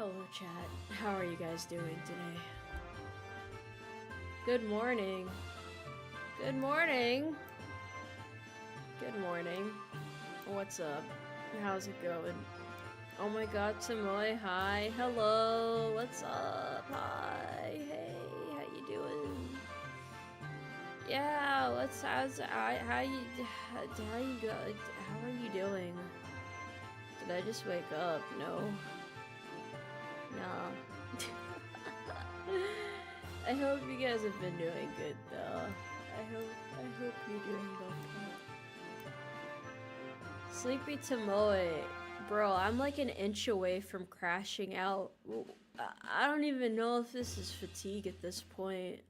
Hello chat, how are you guys doing today? Good morning. Good morning. Good morning. What's up? How's it going? Oh my god, Tomoe, hi. Hello, what's up? Hi, hey, how you doing? Yeah, how are you doing? Did I just wake up? No. Nah. I hope you guys have been doing good though. I hope you're doing okay. Sleepy Tomoe. Bro, I'm like an inch away from crashing out. I don't even know if this is fatigue at this point.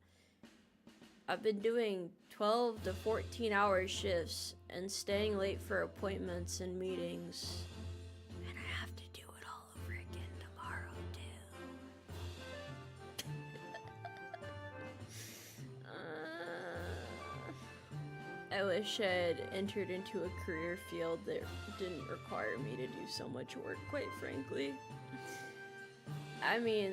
I've been doing 12 to 14 hour shifts and staying late for appointments and meetings. And I have to do it all over again tomorrow too. I wish I had entered into a career field that didn't require me to do so much work, quite frankly. I mean,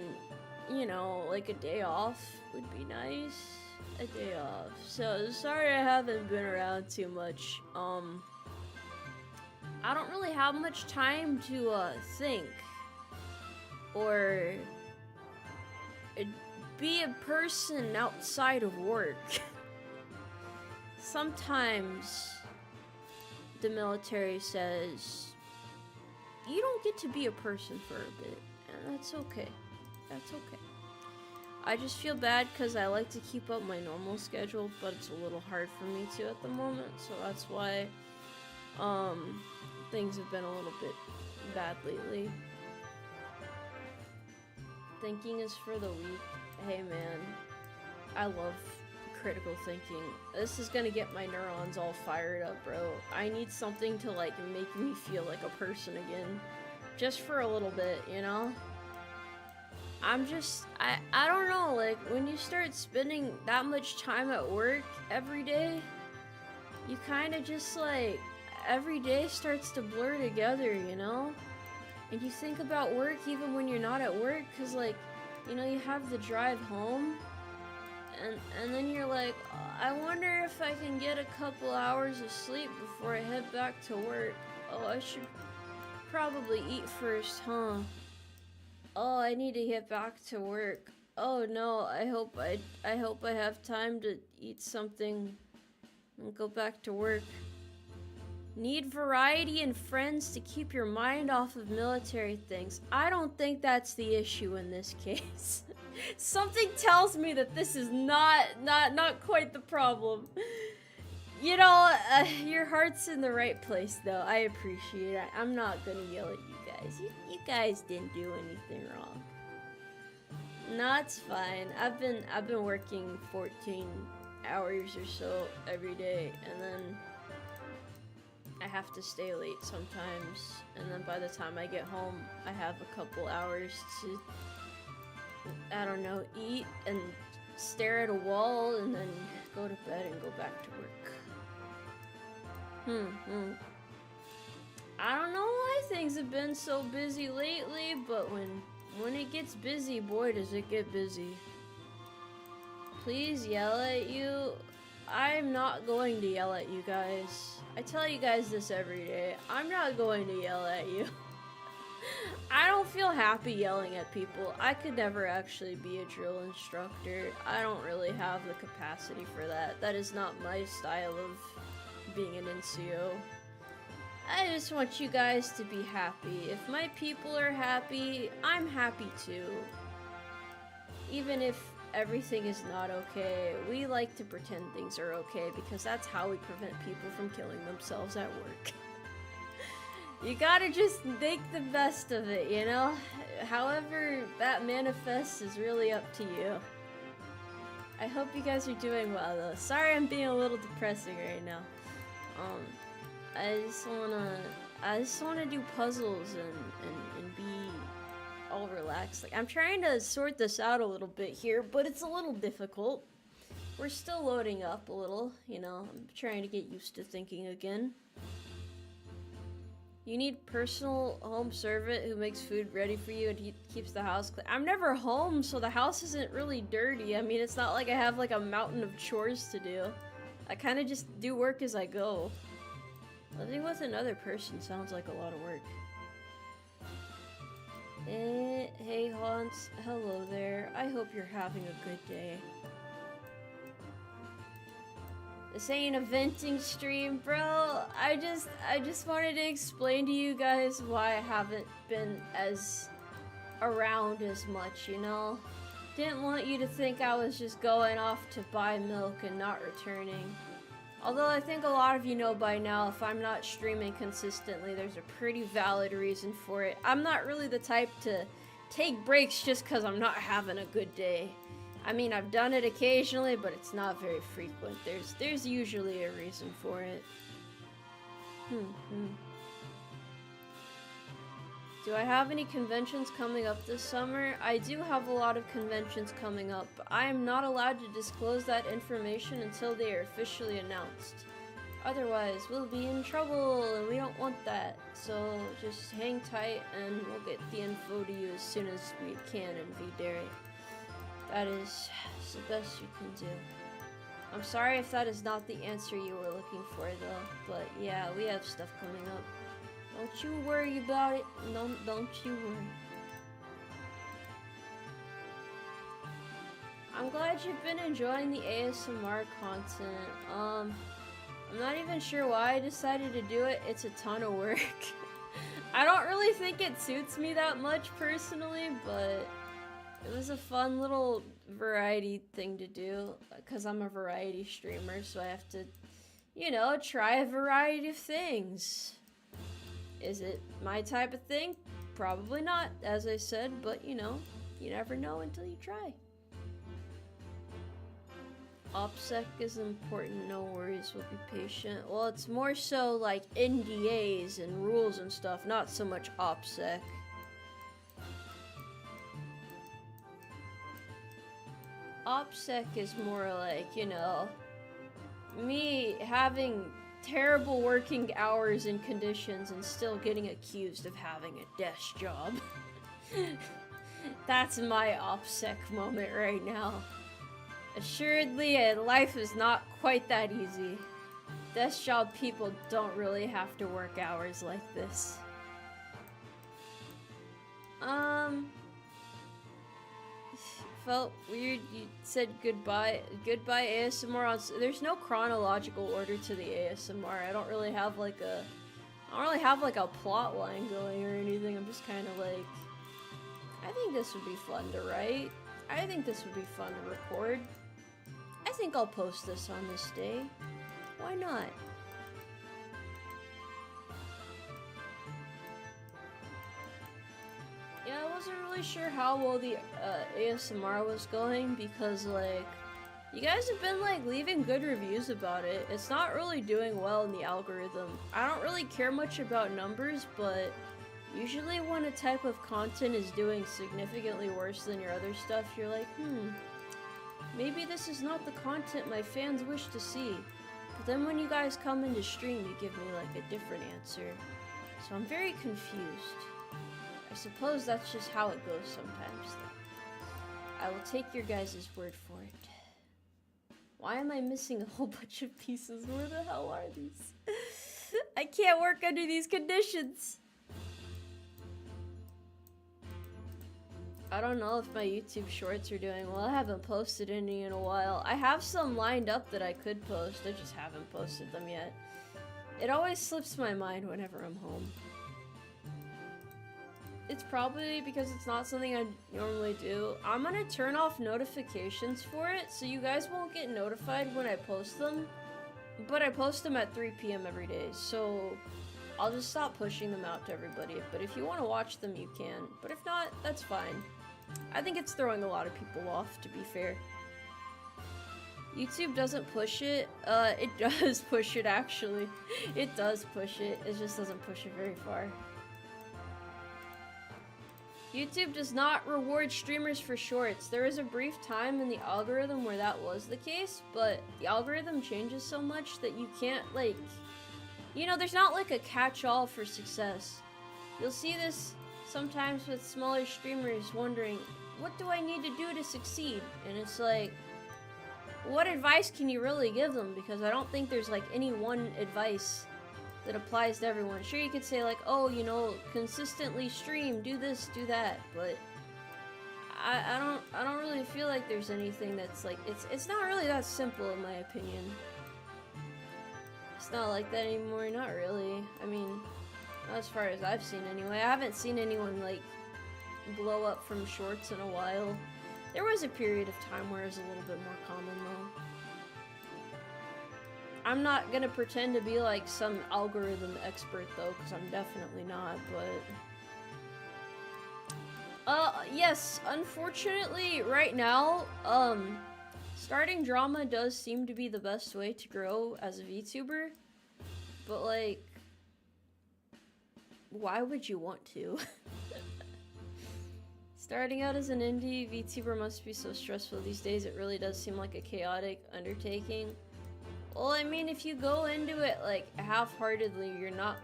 you know, like a day off would be nice. A day off. So, sorry I haven't been around too much. I don't really have much time to, think. Or be a person outside of work. Sometimes the military says you don't get to be a person for a bit, and that's okay. That's okay. I just feel bad because I like to keep up my normal schedule, but it's a little hard for me to at the moment, so that's why things have been a little bit bad lately. Thinking is for the weak. Hey man, I love critical thinking. This is gonna get my neurons all fired up, bro. I need something to like make me feel like a person again. Just for a little bit, you know? I don't know, like when you start spending that much time at work every day, you kind of just like, every day starts to blur together, you know? And you think about work even when you're not at work, cause like, you know, you have the drive home, and then you're like, oh, I wonder if I can get a couple hours of sleep before I head back to work. Oh, I should probably eat first, huh? Oh, I need to get back to work. Oh no, I hope I have time to eat something and go back to work. Need variety and friends to keep your mind off of military things. I don't think that's the issue in this case. Something tells me that this is not quite the problem. You know, your heart's in the right place though. I appreciate it. I'm not gonna yell at you guys. You guys didn't do anything wrong. No, it's fine. I've been working 14 hours or so every day, and then I have to stay late sometimes, and then by the time I get home, I have a couple hours to, I don't know, eat and stare at a wall, and then go to bed and go back to work. I don't know why things have been so busy lately, but when it gets busy, boy, does it get busy. Please yell at you. I'm not going to yell at you guys. I tell you guys this every day. I'm not going to yell at you. I don't feel happy yelling at people. I could never actually be a drill instructor. I don't really have the capacity for that. That is not my style of being an NCO. I just want you guys to be happy. If my people are happy, I'm happy too. Even if everything is not okay, we like to pretend things are okay because that's how we prevent people from killing themselves at work. You gotta just make the best of it, you know? However that manifests is really up to you. I hope you guys are doing well though. Sorry I'm being a little depressing right now. I just wanna do puzzles and be all relaxed. Like, I'm trying to sort this out a little bit here, but it's a little difficult. We're still loading up a little, you know. I'm trying to get used to thinking again. You need personal home servant who makes food ready for you and he keeps the house clean. I'm never home, so the house isn't really dirty. I mean, it's not like I have like a mountain of chores to do. I kind of just do work as I go. Living with another person sounds like a lot of work. Hey Hans, hello there. I hope you're having a good day. This ain't a venting stream, bro. I just wanted to explain to you guys why I haven't been as around as much, you know? Didn't want you to think I was just going off to buy milk and not returning. Although I think a lot of you know by now, if I'm not streaming consistently, there's a pretty valid reason for it. I'm not really the type to take breaks just because I'm not having a good day. I mean, I've done it occasionally, but it's not very frequent. There's usually a reason for it. Do I have any conventions coming up this summer? I do have a lot of conventions coming up, but I am not allowed to disclose that information until they are officially announced. Otherwise, we'll be in trouble, and we don't want that. So just hang tight, and we'll get the info to you as soon as we can in V-Dere. That is the best you can do. I'm sorry if that is not the answer you were looking for, though. But yeah, we have stuff coming up. Don't you worry about it. Don't you worry. I'm glad you've been enjoying the ASMR content. I'm not even sure why I decided to do it. It's a ton of work. I don't really think it suits me that much personally, but it was a fun little variety thing to do, because I'm a variety streamer, so I have to, you know, try a variety of things. Is it my type of thing? Probably not, as I said, but you know, you never know until you try. OPSEC is important, no worries, we'll be patient. Well, it's more so like NDAs and rules and stuff, not so much OPSEC. OPSEC is more like, you know, me having terrible working hours and conditions and still getting accused of having a desk job. That's my OPSEC moment right now. Assuredly, life is not quite that easy. Desk job people don't really have to work hours like this. Felt weird you said goodbye ASMR on there's no chronological order to the ASMR. I don't really have like a plot line going or anything. I'm just kind of like, I think this would be fun to write. I think this would be fun to record. I think I'll post this on this day. Why not? Yeah, I wasn't really sure how well the ASMR was going because, like, you guys have been, like, leaving good reviews about it. It's not really doing well in the algorithm. I don't really care much about numbers, but usually when a type of content is doing significantly worse than your other stuff, you're like, maybe this is not the content my fans wish to see. But then when you guys come into stream, you give me, like, a different answer. So I'm very confused. I suppose that's just how it goes sometimes. I will take your guys' word for it. Why am I missing a whole bunch of pieces? Where the hell are these? I can't work under these conditions. I don't know if my YouTube shorts are doing well. I haven't posted any in a while. I have some lined up that I could post. I just haven't posted them yet. It always slips my mind whenever I'm home. It's probably because it's not something I normally do. I'm gonna turn off notifications for it, so you guys won't get notified when I post them. But I post them at 3 p.m. every day, so I'll just stop pushing them out to everybody. But if you want to watch them, you can. But if not, that's fine. I think it's throwing a lot of people off, to be fair. YouTube doesn't push it. It does push it, actually. It does push it. It just doesn't push it very far. YouTube does not reward streamers for shorts. There was a brief time in the algorithm where that was the case, but the algorithm changes so much that you can't, like, you know, there's not like a catch-all for success. You'll see this sometimes with smaller streamers wondering, what do I need to do to succeed? And it's like, what advice can you really give them? Because I don't think there's like any one advice that applies to everyone. Sure, you could say like, oh, you know, consistently stream, do this, do that, but I don't really feel like there's anything that's like, it's not really that simple in my opinion. It's not like that anymore, not really. I mean, as far as I've seen anyway. I haven't seen anyone like blow up from shorts in a while. There was a period of time where it was a little bit more common though. I'm not gonna pretend to be like some algorithm expert though, because I'm definitely not, but yes, unfortunately right now, starting drama does seem to be the best way to grow as a VTuber, but like, why would you want to? Starting out as an indie VTuber must be so stressful these days. It really does seem like a chaotic undertaking. Well, I mean, if you go into it like half-heartedly, you're not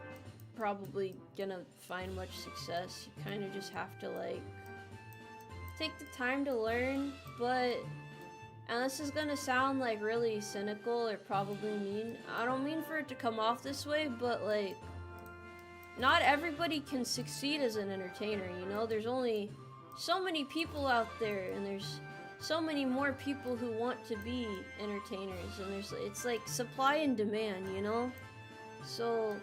probably gonna find much success. You kind of just have to like take the time to learn, but, and this is gonna sound like really cynical or probably mean. I don't mean for it to come off this way, but like, not everybody can succeed as an entertainer, you know? There's only so many people out there, and there's so many more people who want to be entertainers, and it's like supply and demand, you know? So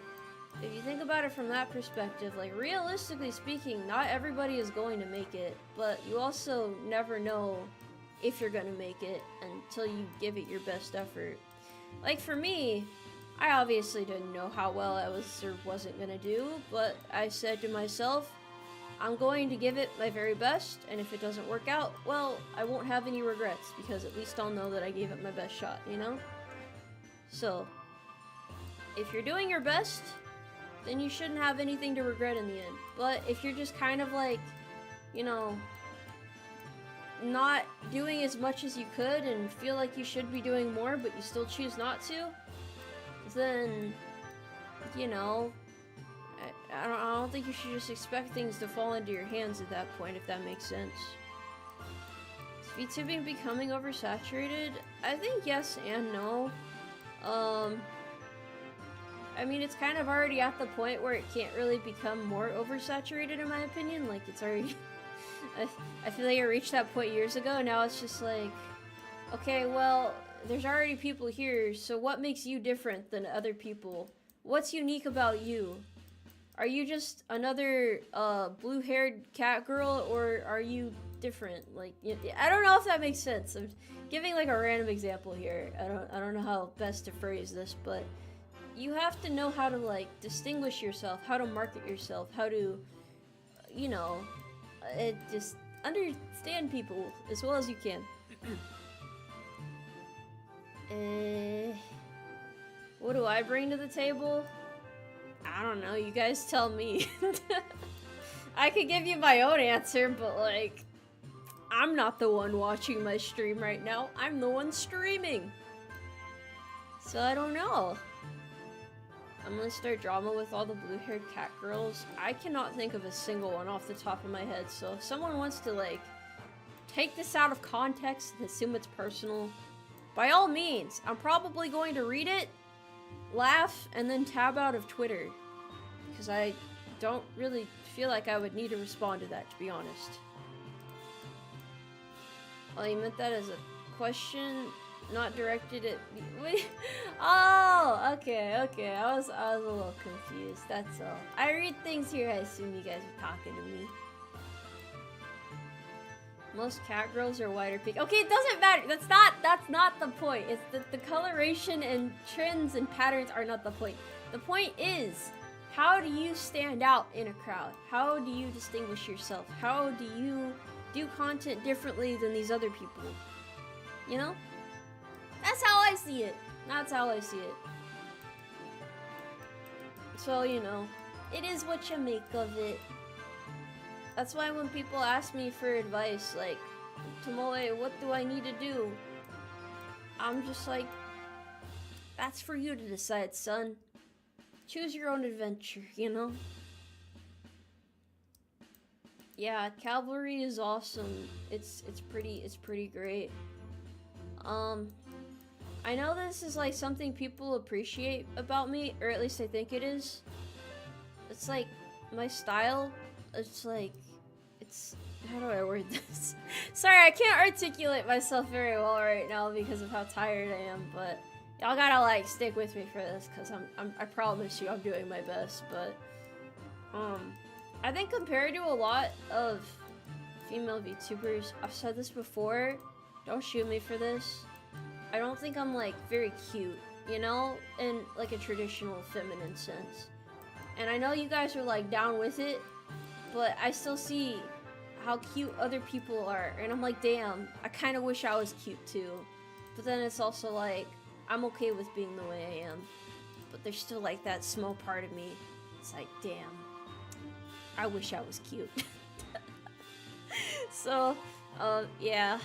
if you think about it from that perspective, like realistically speaking, not everybody is going to make it, but you also never know if you're gonna make it until you give it your best effort. Like for me, I obviously didn't know how well I was or wasn't gonna do, but I said to myself, I'm going to give it my very best, and if it doesn't work out, well, I won't have any regrets, because at least I'll know that I gave it my best shot, you know? So, if you're doing your best, then you shouldn't have anything to regret in the end. But if you're just kind of like, you know, not doing as much as you could and feel like you should be doing more, but you still choose not to, then, you know, I don't think you should just expect things to fall into your hands at that point, if that makes sense. Is VTubing becoming oversaturated? I think yes and no. I mean, it's kind of already at the point where it can't really become more oversaturated, in my opinion. Like, it's already... I feel like I reached that point years ago, and now it's just like, okay, well, there's already people here, so what makes you different than other people? What's unique about you? Are you just another blue-haired cat girl, or are you different? Like, I don't know if that makes sense. I'm giving like a random example here. I don't know how best to phrase this, but you have to know how to like distinguish yourself, how to market yourself, how to, you know, just understand people as well as you can. What do I bring to the table? I don't know, you guys tell me. I could give you my own answer, but like, I'm not the one watching my stream right now. I'm the one streaming. So I don't know. I'm gonna start drama with all the blue-haired cat girls. I cannot think of a single one off the top of my head, so if someone wants to like, take this out of context and assume it's personal, by all means, I'm probably going to read it, laugh, and then tab out of Twitter. Because I don't really feel like I would need to respond to that, to be honest. Oh, you meant that as a question, not directed at me. Wait. Oh, okay. I was a little confused, that's all. I read things here, I assume you guys are talking to me. Most cat girls are white or pink. Okay, it doesn't matter. That's not the point. It's the coloration and trends and patterns are not the point. The point is, how do you stand out in a crowd? How do you distinguish yourself? How do you do content differently than these other people? You know? That's how I see it. That's how I see it. So, you know, it is what you make of it. That's why when people ask me for advice, like, Tomoe, what do I need to do? I'm just like, that's for you to decide, son. choose your own adventure, you know? Yeah, Cavalry is awesome. It's pretty great. I know this is like something people appreciate about me, or at least I think it is. It's like my style. It's like how do I word this? Sorry, I can't articulate myself very well right now because of how tired I am, but y'all gotta like stick with me for this because I promise you I'm doing my best. But I think compared to a lot of female VTubers, I've said this before, don't shoot me for this, I don't think I'm like very cute, you know, in like a traditional feminine sense. And I know you guys are like down with it, but I still see how cute other people are, and I'm like, damn, I kind of wish I was cute too. But then it's also like, I'm okay with being the way I am, but there's still like that small part of me. It's like, damn, I wish I was cute. So, yeah.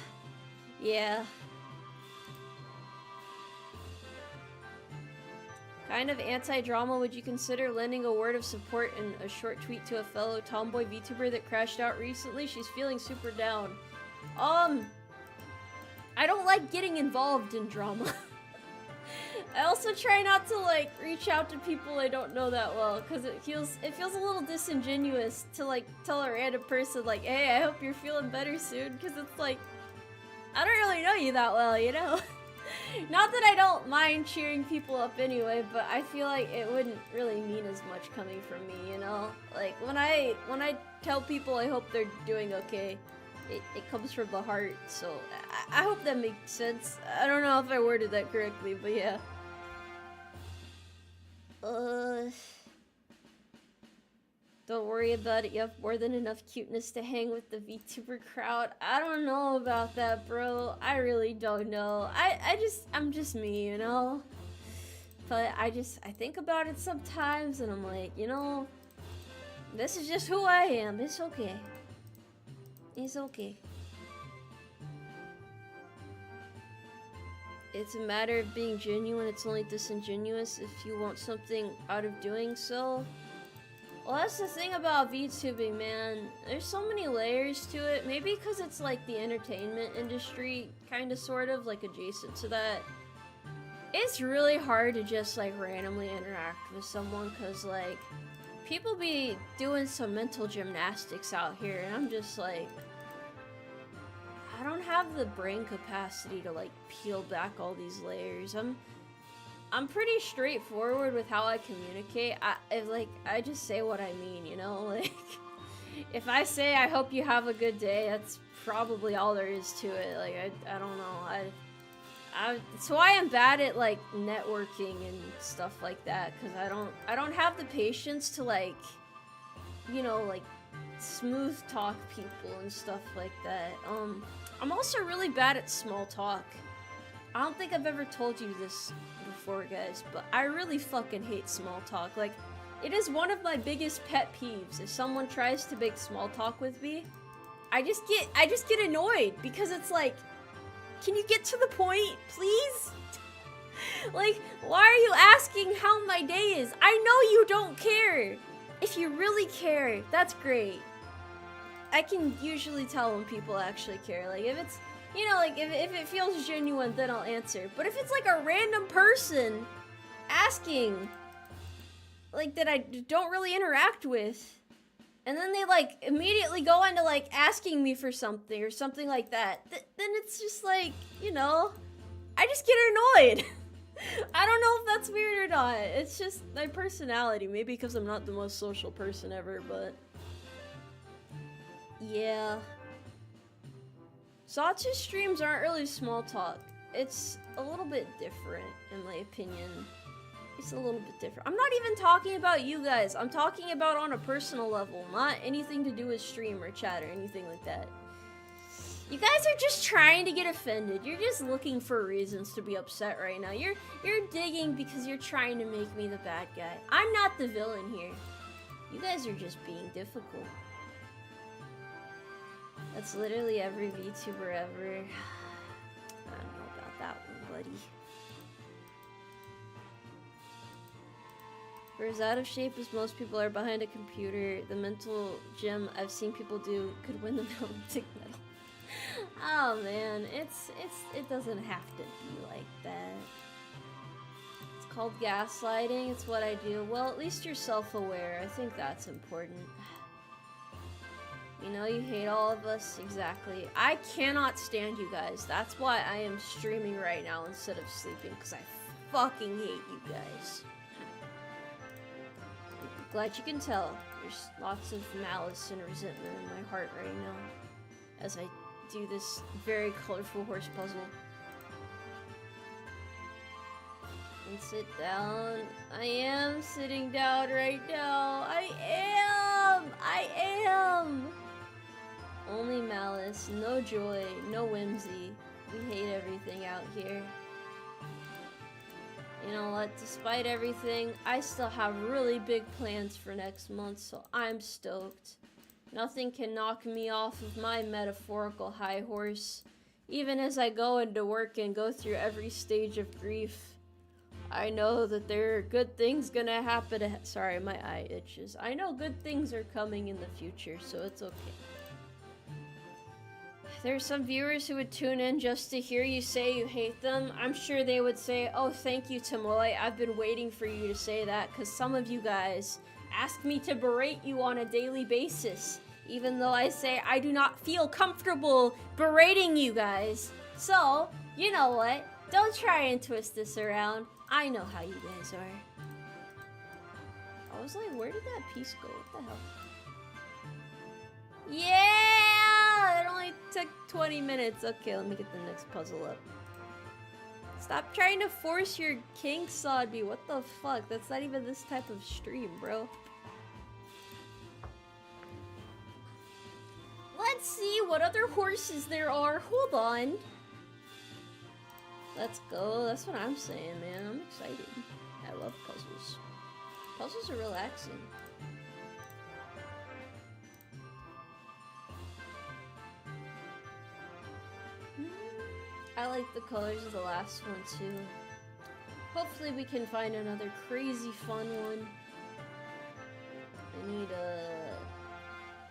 Kind of anti-drama would you consider lending a word of support in a short tweet to a fellow tomboy VTuber that crashed out recently? She's feeling super down. I don't like getting involved in drama. I also try not to like reach out to people I don't know that well, because it feels a little disingenuous to like tell a random person like, hey, I hope you're feeling better soon, because it's like, I don't really know you that well, you know? Not that I don't mind cheering people up anyway, but I feel like it wouldn't really mean as much coming from me, you know? Like, when I tell people I hope they're doing okay, it comes from the heart, so I hope that makes sense. I don't know if I worded that correctly, but yeah. Don't worry about it, you have more than enough cuteness to hang with the VTuber crowd. I don't know about that, bro. I really don't know. I'm just me, you know? But I think about it sometimes and I'm like, you know, this is just who I am. It's okay. It's okay. It's a matter of being genuine. It's only disingenuous if you want something out of doing so. Well, that's the thing about VTubing, man. There's so many layers to it. Maybe because it's like the entertainment industry, kind of, sort of, like adjacent to that. It's really hard to just like randomly interact with someone because like people be doing some mental gymnastics out here and I'm just like, I don't have the brain capacity to like peel back all these layers. I'm pretty straightforward with how I communicate. I just say what I mean, you know? Like, if I say I hope you have a good day, that's probably all there is to it. Like, I don't know. It's why I'm bad at like networking and stuff like that, because I don't have the patience to like, you know, like smooth talk people and stuff like that. I'm also really bad at small talk. I don't think I've ever told you this before, guys, but I really fucking hate small talk. Like, it is one of my biggest pet peeves. If someone tries to make small talk with me, I just get annoyed because it's like, can you get to the point, please? Like, why are you asking how my day is? I know you don't care. If you really care, that's great. I can usually tell when people actually care. Like, if it's, you know, like, if it feels genuine, then I'll answer. But if it's, like, a random person asking, like, that I don't really interact with, and then they, like, immediately go into, like, asking me for something or something like that, then it's just, like, you know, I just get annoyed. I don't know if that's weird or not. It's just my personality. Maybe because I'm not the most social person ever, but yeah. Satsu streams aren't really small talk. It's a little bit different, in my opinion. It's a little bit different. I'm not even talking about you guys. I'm talking about on a personal level, not anything to do with stream or chat or anything like that. You guys are just trying to get offended. You're just looking for reasons to be upset right now. You're digging because you're trying to make me the bad guy. I'm not the villain here. You guys are just being difficult. That's literally every VTuber ever. I don't know about that one, buddy. For as out of shape as most people are behind a computer, the mental gym I've seen people do could win the Olympic medal. Oh man, it doesn't have to be like that. It's called gaslighting, it's what I do. Well, at least you're self-aware, I think that's important. You know, you hate all of us, exactly. I cannot stand you guys, that's why I am streaming right now instead of sleeping, because I fucking hate you guys. Glad you can tell. There's lots of malice and resentment in my heart right now as I do this very colorful horse puzzle. And sit down. I am sitting down right now. I am! Only malice, no joy, no whimsy. We hate everything out here. You know what, despite everything, I still have really big plans for next month, so I'm stoked. Nothing can knock me off of my metaphorical high horse. Even as I go into work and go through every stage of grief, I know that there are good things gonna happen. Sorry, my eye itches. I know good things are coming in the future, so it's okay. There's some viewers who would tune in just to hear you say you hate them. I'm sure they would say, oh, thank you, Tomoe. I've been waiting for you to say that, because some of you guys ask me to berate you on a daily basis, even though I say I do not feel comfortable berating you guys. So, you know what? Don't try and twist this around. I know how you guys are. I was like, where did that piece go? What the hell? Yeah! It only took 20 minutes. Okay, let me get the next puzzle up. Stop trying to force your kinks on me. What the fuck? That's not even this type of stream, bro. Let's see what other horses there are. Hold on. Let's go. That's what I'm saying, man. I'm excited. I love puzzles. Puzzles are relaxing. I like the colors of the last one too. Hopefully we can find another crazy fun one. I need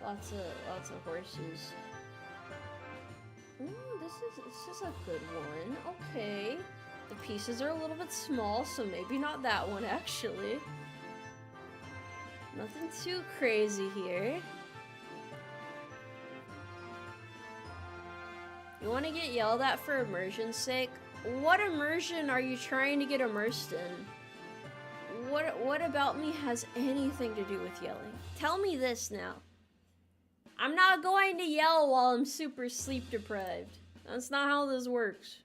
lots of horses. Ooh, this is a good one. Okay. The pieces are a little bit small, so maybe not that one actually. Nothing too crazy here. You want to get yelled at for immersion's sake? What immersion are you trying to get immersed in? What about me has anything to do with yelling? Tell me this now. I'm not going to yell while I'm super sleep deprived. That's not how this works.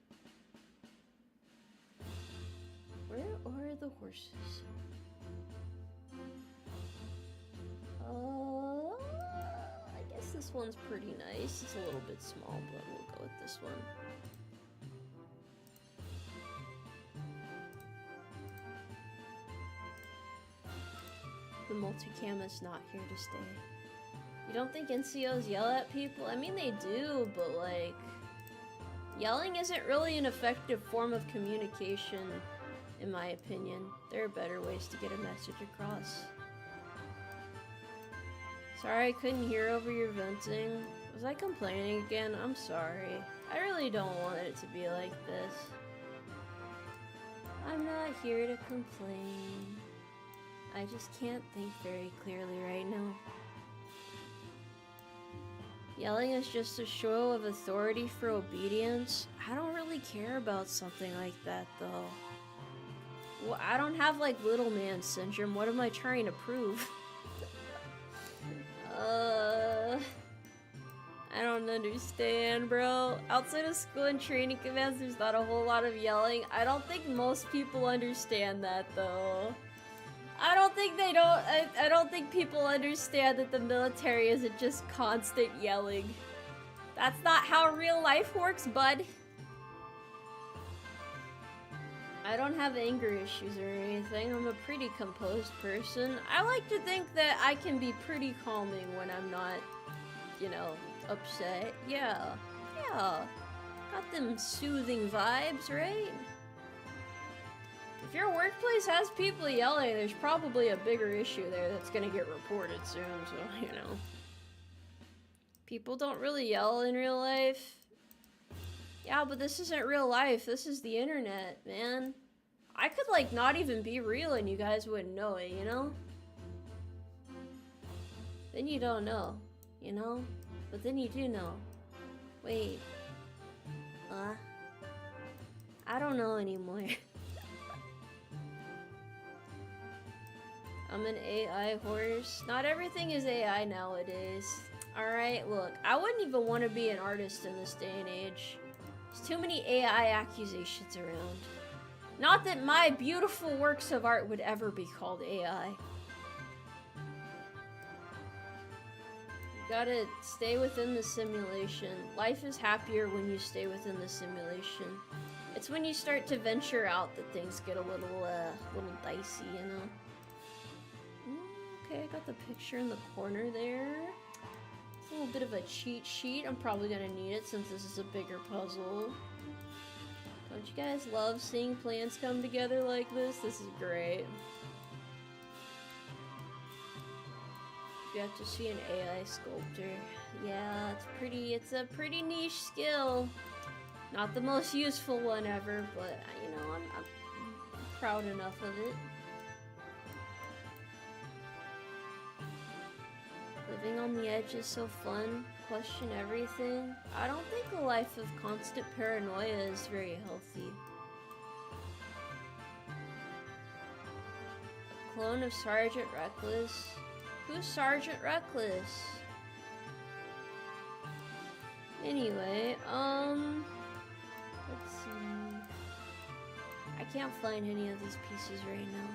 Where are the horses? I guess this one's pretty nice. It's a little bit small, but we'll go with this one. The multicam is not here to stay. You don't think NCOs yell at people? I mean, they do, but like, yelling isn't really an effective form of communication, in my opinion. There are better ways to get a message across. Sorry I couldn't hear over your venting. Was I complaining again? I'm sorry. I really don't want it to be like this. I'm not here to complain. I just can't think very clearly right now. Yelling is just a show of authority for obedience. I don't really care about something like that though. Well, I don't have like little man syndrome. What am I trying to prove? I don't understand, bro. Outside of school and training commands, there's not a whole lot of yelling. I don't think most people understand that, though. I don't think people understand that the military isn't just constant yelling. That's not how real life works, bud. I don't have anger issues or anything. I'm a pretty composed person. I like to think that I can be pretty calming when I'm not, you know, upset. Yeah. Got them soothing vibes, right? If your workplace has people yelling, there's probably a bigger issue there that's gonna get reported soon, so, you know. People don't really yell in real life. Yeah, but this isn't real life. This is the internet, man. I could, like, not even be real and you guys wouldn't know it, you know? Then you don't know, you know? But then you do know. Wait. I don't know anymore. I'm an AI horse. Not everything is AI nowadays. Alright, look. I wouldn't even want to be an artist in this day and age. There's too many AI accusations around. Not that my beautiful works of art would ever be called AI. You gotta stay within the simulation. Life is happier when you stay within the simulation. It's when you start to venture out that things get a little dicey, you know? Okay, I got the picture in the corner there. It's a little bit of a cheat sheet. I'm probably gonna need it since this is a bigger puzzle. Don't you guys love seeing plans come together like this? This is great. You have to see an AI sculptor. Yeah, it's a pretty niche skill. Not the most useful one ever, but you know, I'm proud enough of it. Living on the edge is so fun. Question everything. I don't think a life of constant paranoia is very healthy. A clone of Sergeant Reckless. Who's Sergeant Reckless? Anyway, let's see. I can't find any of these pieces right now.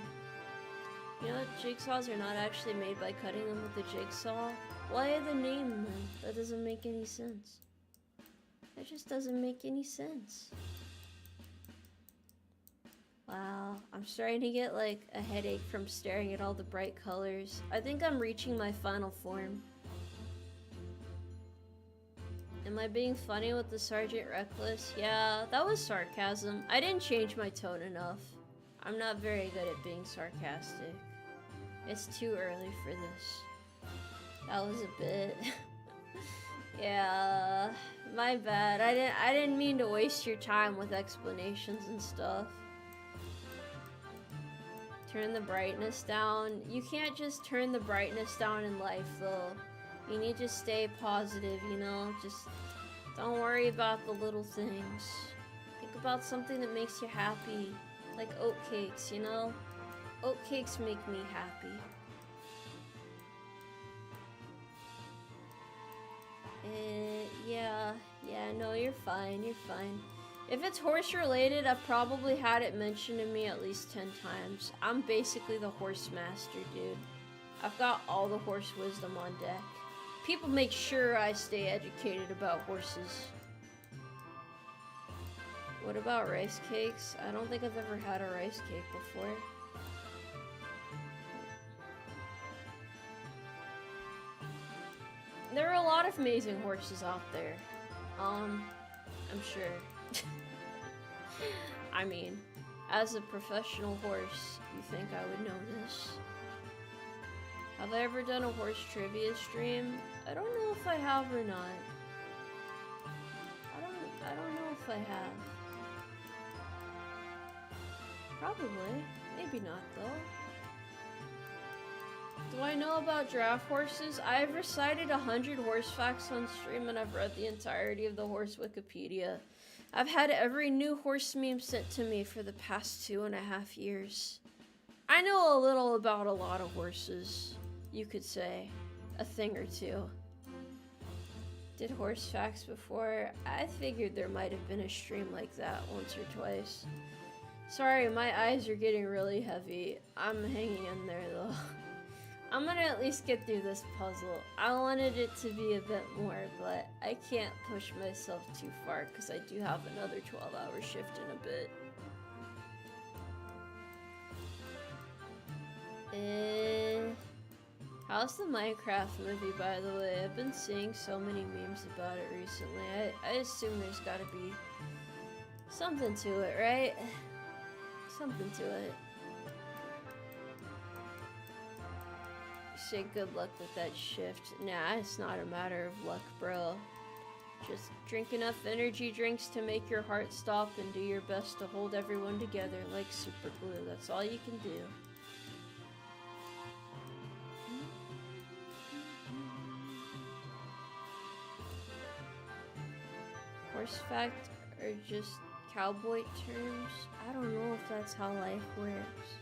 You know, jigsaws are not actually made by cutting them with a jigsaw. Why the name then? That doesn't make any sense. That just doesn't make any sense. Wow, I'm starting to get like a headache from staring at all the bright colors. I think I'm reaching my final form. Am I being funny with the Sergeant Reckless? Yeah, that was sarcasm. I didn't change my tone enough. I'm not very good at being sarcastic. It's too early for this. That was a bit... Yeah, my bad. I didn't mean to waste your time with explanations and stuff. Turn the brightness down. You can't just turn the brightness down in life, though. You need to stay positive, you know? Just don't worry about the little things. Think about something that makes you happy. Like oatcakes, you know? Oatcakes make me happy. Yeah, no, you're fine, you're fine. If it's horse related, I've probably had it mentioned to me at least 10 times. I'm basically the horse master, dude. I've got all the horse wisdom on deck. People make sure I stay educated about horses. What about rice cakes? I don't think I've ever had a rice cake before. There are a lot of amazing horses out there. I'm sure. I mean, as a professional horse, you think I would know this? Have I ever done a horse trivia stream? I don't know if I have or not. I don't know if I have. Probably. Maybe not, though. Do I know about giraffe horses? I've recited 100 horse facts on stream and I've read the entirety of the horse Wikipedia. I've had every new horse meme sent to me for the past 2.5 years. I know a little about a lot of horses, you could say. A thing or two. Did horse facts before. I figured there might have been a stream like that once or twice. Sorry, my eyes are getting really heavy. I'm hanging in there though. I'm gonna at least get through this puzzle. I wanted it to be a bit more, but I can't push myself too far because I do have another 12-hour shift in a bit. How's the Minecraft movie, by the way? I've been seeing so many memes about it recently. I assume there's gotta be something to it, right? something to it. Say good luck with that shift. Nah, it's not a matter of luck, bro. Just drink enough energy drinks to make your heart stop and do your best to hold everyone together like super glue. That's all you can do. Horse fact are just cowboy terms. I don't know if that's how life works.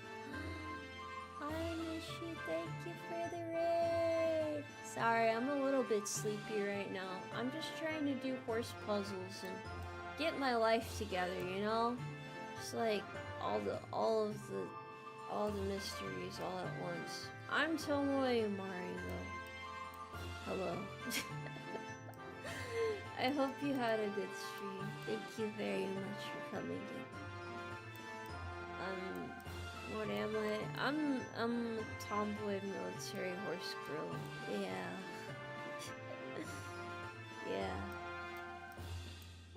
Hi, Nishi, thank you for the raid. Sorry, I'm a little bit sleepy right now. I'm just trying to do horse puzzles and get my life together, you know? Just like all the mysteries all at once. I'm Tomoe Umari though. Hello. I hope you had a good stream. Thank you very much for coming in. What am I? I'm a tomboy military horse girl. Yeah. Yeah.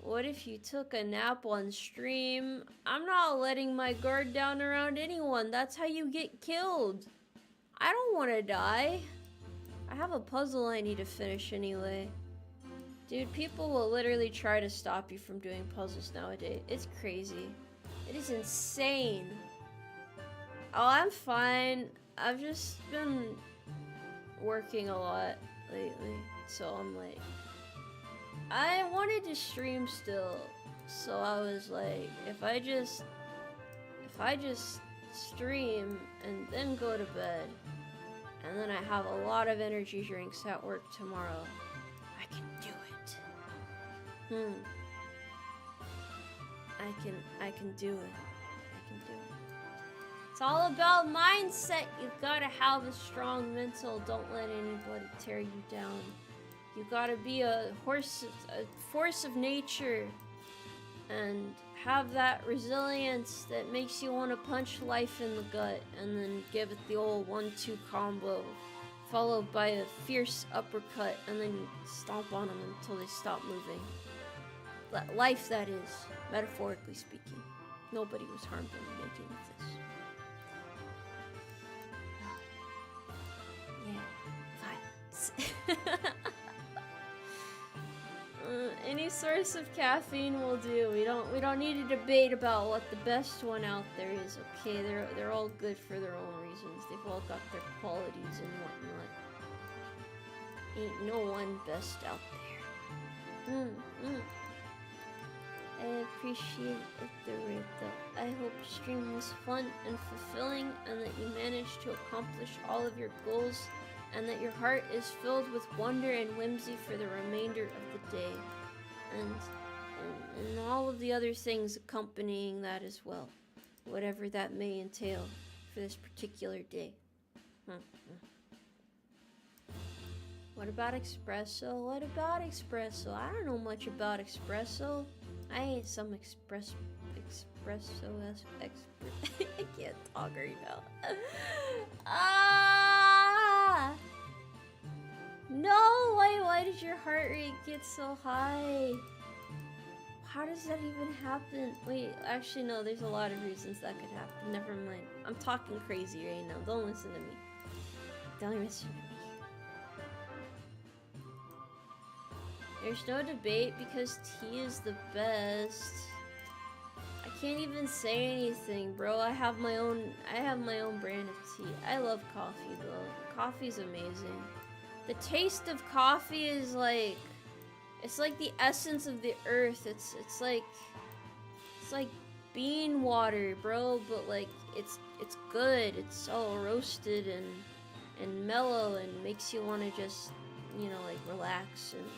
What if you took a nap on stream? I'm not letting my guard down around anyone. That's how you get killed. I don't want to die. I have a puzzle I need to finish anyway. Dude, people will literally try to stop you from doing puzzles nowadays. It's crazy. It is insane. Oh, I'm fine. I've just been working a lot lately, so I'm like, I wanted to stream still, so I was like, if I just stream and then go to bed, and then I have a lot of energy drinks at work tomorrow, I can do it. I can do it. It's all about mindset. You've got to have a strong mental. Don't let anybody tear you down. You gotta be a force of nature, and have that resilience that makes you want to punch life in the gut, and then give it the old 1-2 combo, followed by a fierce uppercut, and then stomp on them until they stop moving. Life, that is, metaphorically speaking. Nobody was harmed in the making of this. Any source of caffeine will do. We don't need to debate about what the best one out there is. Okay, they're all good for their own reasons. They've all got their qualities and whatnot. Ain't no one best out there. I appreciate it, the rate though. I hope stream was fun and fulfilling, and that you managed to accomplish all of your goals, and that your heart is filled with wonder and whimsy for the remainder of the day, and all of the other things accompanying that as well, whatever that may entail for this particular day. What about espresso? What about espresso? I don't know much about espresso. I ain't some espresso expert. I can't talk right now. No, why did your heart rate get so high? How does that even happen? Wait, actually no, there's a lot of reasons that could happen. Never mind. I'm talking crazy right now. Don't listen to me. Don't listen to me. There's no debate because tea is the best. I can't even say anything, bro. I have my own brand of tea. I love coffee though. Coffee's amazing. The taste of coffee is like, it's like the essence of the earth. It's like bean water, bro, but like it's good. It's all roasted and mellow and makes you want to just, you know, like relax and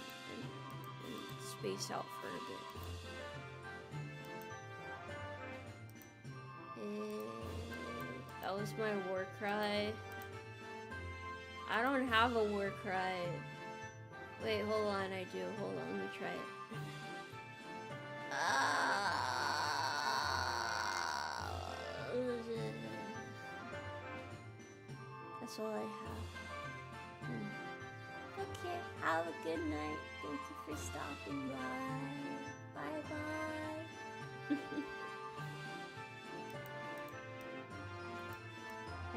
space out for a bit. That was my war cry. I don't have a war cry. Wait, hold on, I do. Hold on, let me try it. That's all I have. Okay, have a good night. Thank you for stopping by. Bye-bye.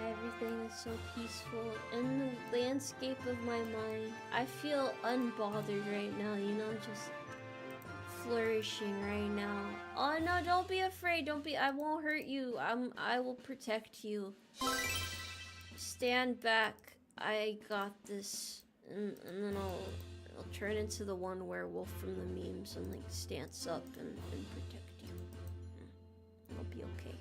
Everything is so peaceful in the landscape of my mind. I feel unbothered right now, you know, just flourishing right now. Oh no, don't be afraid. I won't hurt you. I will protect you. Stand back. I got this. And then I'll turn into the one werewolf from the memes and like stance up and protect you. It'll be okay.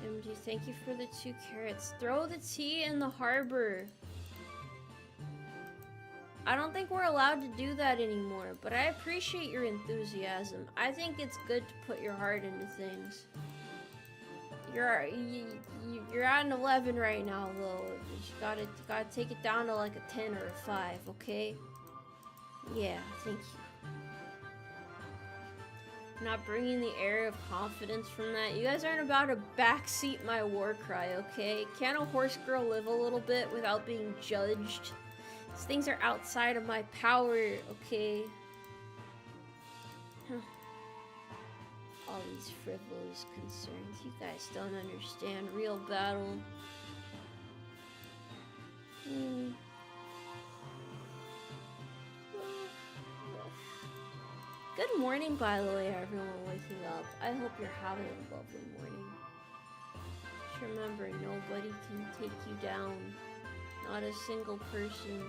MG, thank you for the 2 carrots. Throw the tea in the harbor. I don't think we're allowed to do that anymore, but I appreciate your enthusiasm. I think it's good to put your heart into things. You're at an 11 right now, though. You gotta take it down to like a 10 or a 5, okay? Yeah, thank you. Not bringing the air of confidence from that. You guys aren't about to backseat my war cry, okay? Can't a horse girl live a little bit without being judged? These things are outside of my power, okay? Huh. All these frivolous concerns. You guys don't understand real battle. Good morning, by the way, everyone waking up. I hope you're having a lovely morning. Just remember, nobody can take you down. Not a single person.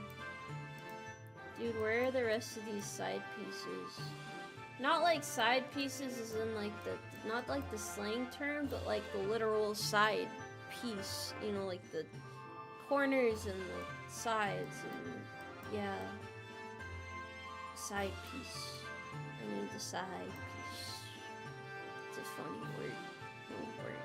Dude, where are the rest of these side pieces? Not like side pieces as in like not like the slang term, but like the literal side piece. You know, like the corners and the sides and yeah. Side piece. I need the side piece. It's a funny word. No words.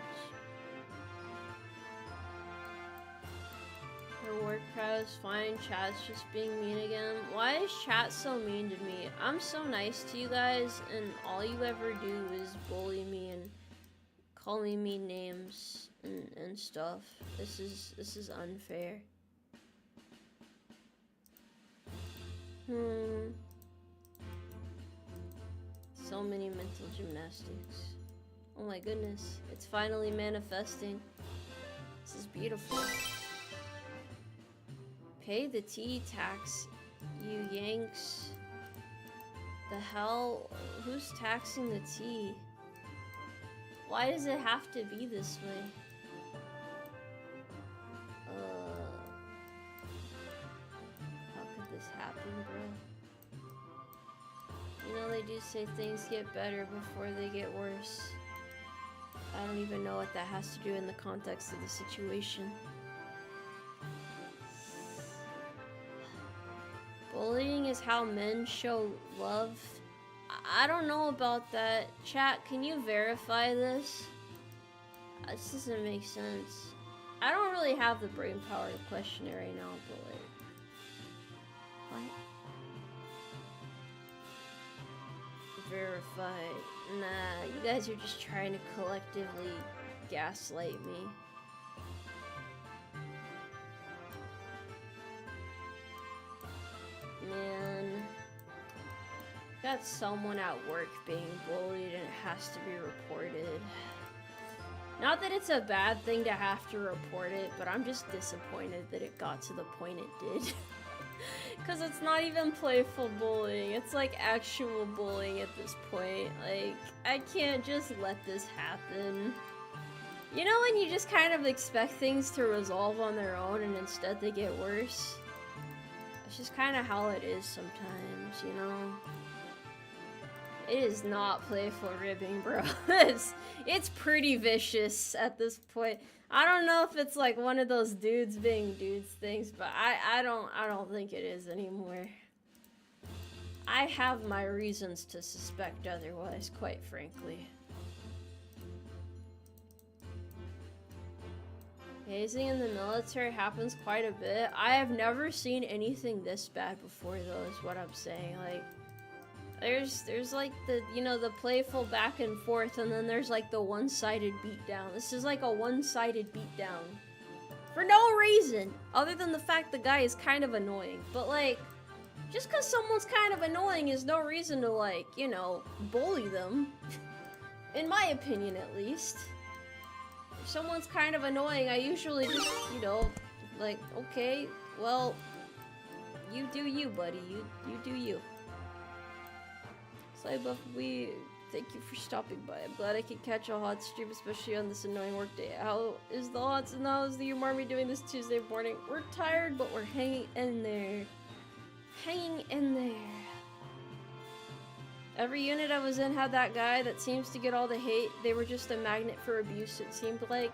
Her work crowd is fine. Chat's just being mean again. Why is chat so mean to me? I'm so nice to you guys, and all you ever do is bully me and call me mean names and stuff. This is unfair. So many mental gymnastics. Oh my goodness, it's finally manifesting. This is beautiful. Pay the tea tax, you Yanks. The hell? Who's taxing the tea? Why does it have to be this way? How could this happen, bro? You know, they do say things get better before they get worse. I don't even know what that has to do in the context of the situation. Bullying is how men show love. I don't know about that. Chat, can you verify this? This doesn't make sense. I don't really have the brain power to question it right now, but like... What? Verify. Nah, you guys are just trying to collectively gaslight me. Man, got someone at work being bullied and it has to be reported. Not that it's a bad thing to have to report it, but I'm just disappointed that it got to the point it did. Because it's not even playful bullying, it's like actual bullying at this point. Like, I can't just let this happen. You know when you just kind of expect things to resolve on their own and instead they get worse? It's just kind of how it is sometimes, you know? It is not playful ribbing, bro. It's pretty vicious at this point. I don't know if it's like one of those dudes being dudes things, but I don't think it is anymore. I have my reasons to suspect otherwise, quite frankly. Hazing in the military happens quite a bit. I have never seen anything this bad before, though, is what I'm saying. Like, there's like the, you know, the playful back and forth, and then there's like the one-sided beatdown. This is like a one-sided beatdown. For no reason, other than the fact the guy is kind of annoying. But like, just because someone's kind of annoying is no reason to like, you know, bully them. In my opinion, at least. if someone's kind of annoying, I usually just, you know, like, okay, well, you do you, buddy. You do you. Slybuff, thank you for stopping by. I'm glad I could catch a hot stream, especially on this annoying workday. How is the Hots and how is the Umarmy doing this Tuesday morning? We're tired, but we're hanging in there. Hanging in there. Every unit I was in had that guy that seems to get all the hate. They were just a magnet for abuse, it seemed like.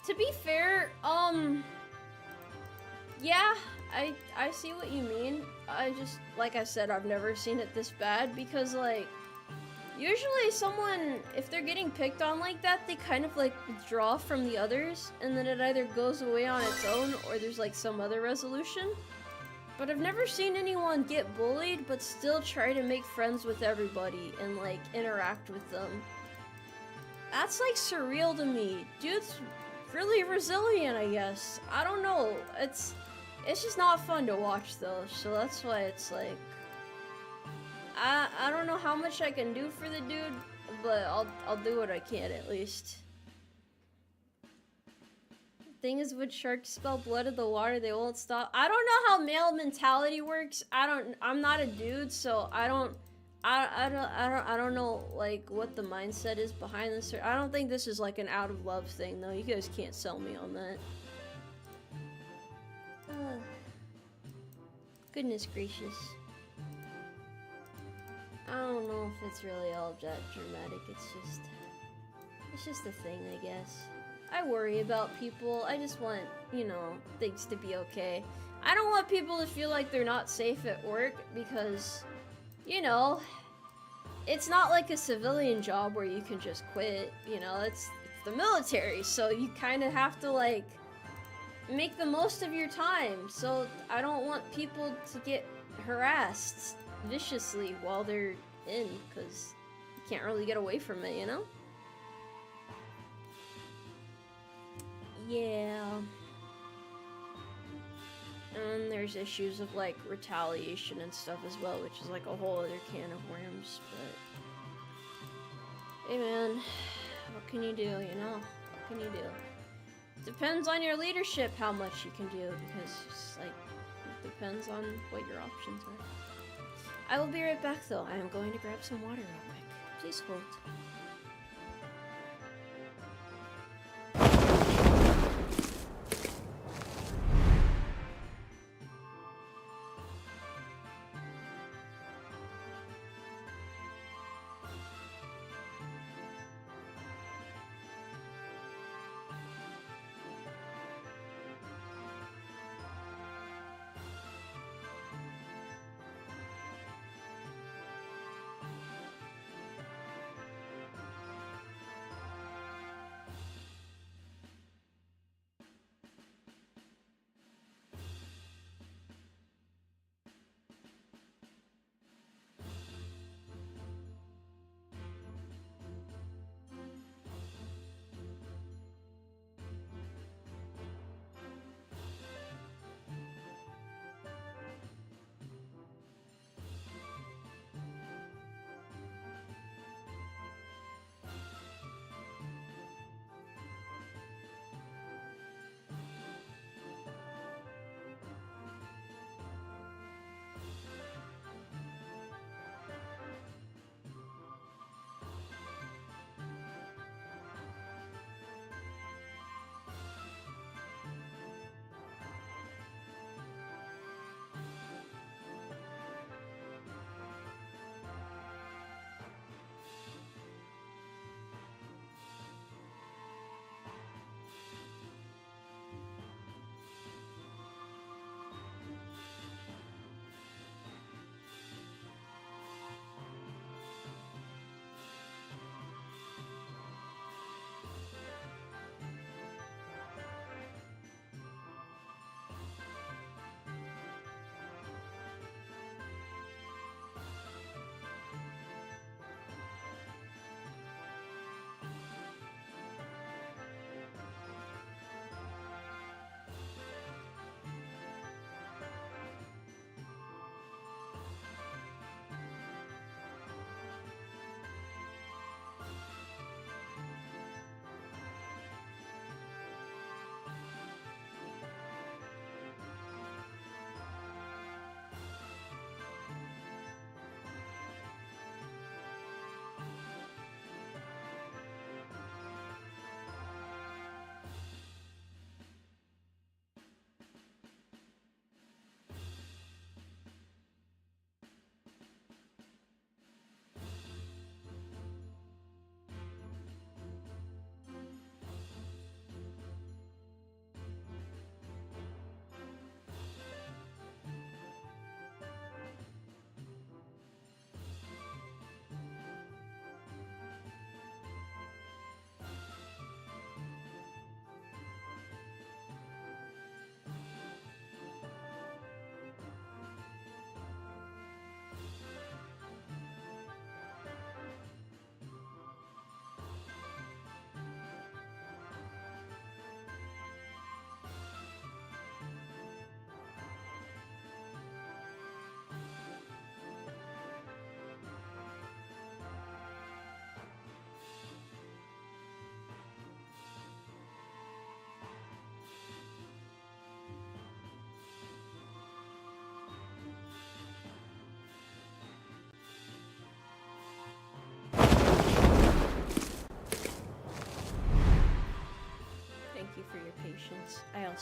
To be fair, yeah, I see what you mean. I just, like I said, I've never seen it this bad because, like, usually someone, if they're getting picked on like that, they kind of, like, withdraw from the others, and then it either goes away on its own or there's, like, some other resolution. But I've never seen anyone get bullied but still try to make friends with everybody and, like, interact with them. That's, like, surreal to me. Dude's really resilient, I guess. I don't know. It's just not fun to watch, though, so that's why it's like... I don't know how much I can do for the dude, but I'll do what I can, at least. Thing is, when sharks smell blood in the water, they won't stop. I don't know how male mentality works. I'm not a dude, so I don't know, like, what the mindset is behind this. I don't think this is, like, an out of love thing, though. You guys can't sell me on that. Goodness gracious. I don't know if it's really all that dramatic. It's just a thing, I guess. I worry about people. I just want, you know, things to be okay. I don't want people to feel like they're not safe at work because, you know, it's not like a civilian job where you can just quit, you know, it's the military, so you kind of have to, like, make the most of your time. So I don't want people to get harassed viciously while they're in, because you can't really get away from it, you know? Yeah. And there's issues of, like, retaliation and stuff as well, which is like a whole other can of worms, but... Hey man, what can you do, you know? What can you do? Depends on your leadership how much you can do, because it's like, it depends on what your options are. I will be right back though. I am going to grab some water real quick. Please hold.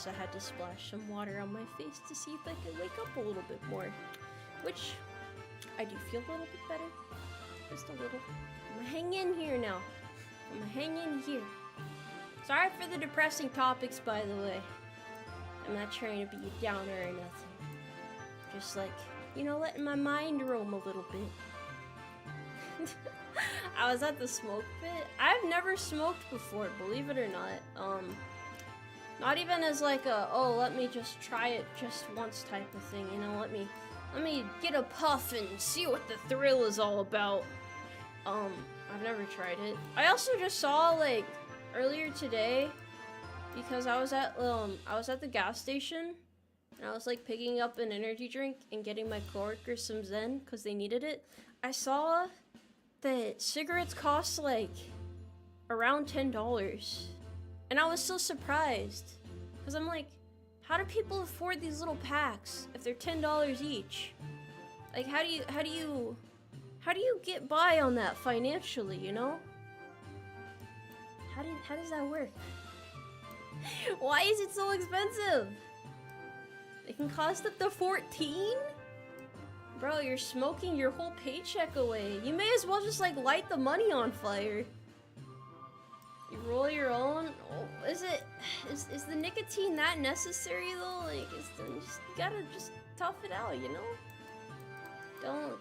course, I had to splash some water on my face to see if I could wake up a little bit more. Which, I do feel a little bit better. Just a little. I'm gonna hang in here now. I'm gonna hang in here. Sorry for the depressing topics, by the way. I'm not trying to be a downer or nothing. Just like, you know, letting my mind roam a little bit. I was at the smoke pit. I've never smoked before, believe it or not. Not even as like a, oh, let me just try it just once type of thing, you know, let me get a puff and see what the thrill is all about. I've never tried it. I also just saw, like, earlier today, because I was at the gas station, and I was like picking up an energy drink and getting my coworkers some Zen because they needed it. I saw that cigarettes cost like around $10, and I was so surprised because I'm like, how do people afford these little packs if they're $10 each? Like, how do you get by on that financially, you know? How does that work? Why is it so expensive? It can cost up to 14? Bro, you're smoking your whole paycheck away. You may as well just like light the money on fire. You roll your own. Oh, is the nicotine that necessary though? Like, you gotta just tough it out, you know?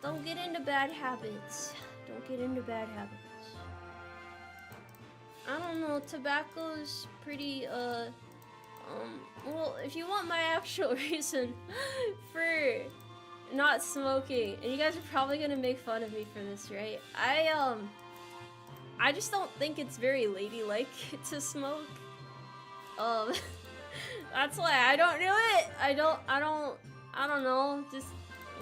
Don't get into bad habits. Don't get into bad habits. I don't know, tobacco's pretty, well, if you want my actual reason for not smoking, and you guys are probably gonna make fun of me for this, right? I just don't think it's very ladylike to smoke. That's why I don't do it. I don't know, just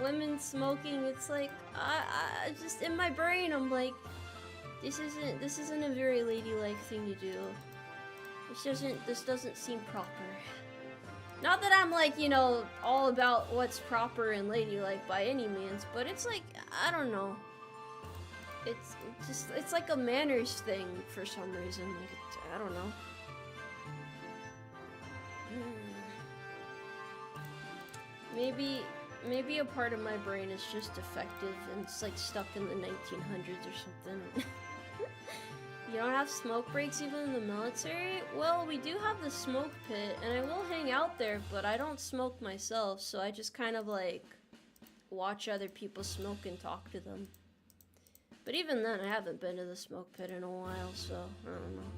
women smoking, it's like, I just, in my brain, I'm like, this isn't a very ladylike thing to do. This doesn't seem proper. Not that I'm like, you know, all about what's proper and ladylike by any means, but it's like, I don't know. It's like a manners thing for some reason. Like, I don't know. Maybe a part of my brain is just defective and it's like stuck in the 1900s or something. You don't have smoke breaks even in the military? Well, we do have the smoke pit, and I will hang out there, but I don't smoke myself, so I just kind of like watch other people smoke and talk to them. But even then, I haven't been to the smoke pit in a while, so I don't know.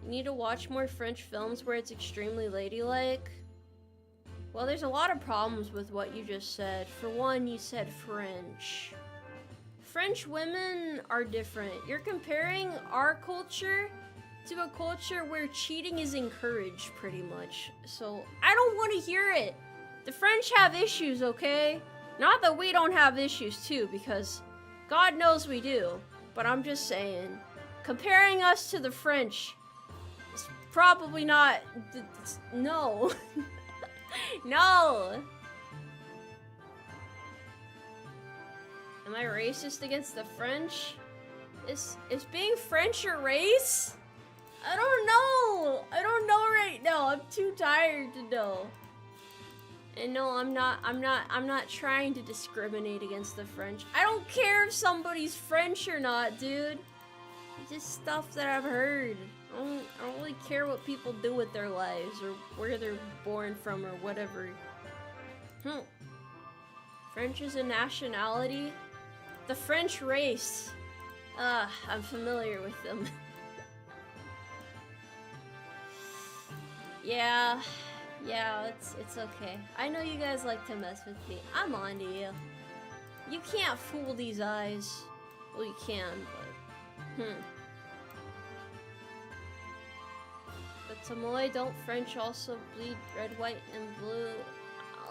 You need to watch more French films where it's extremely ladylike. Well, there's a lot of problems with what you just said. For one, you said French. French women are different. You're comparing our culture to a culture where cheating is encouraged, pretty much. So, I don't want to hear it. The French have issues, okay? Not that we don't have issues, too, because God knows we do. But I'm just saying, comparing us to the French is probably not... no. No! Am I racist against the French? Is being French a race? I don't know. I don't know right now. I'm too tired to know. And no, I'm not trying to discriminate against the French. I don't care if somebody's French or not, dude. It's just stuff that I've heard. I don't really care what people do with their lives or where they're born from or whatever. French is a nationality? The French race. I'm familiar with them. Yeah, it's okay. I know you guys like to mess with me. I'm on to you. You can't fool these eyes. Well, you can, but... But Tomoe, don't French also bleed red, white, and blue?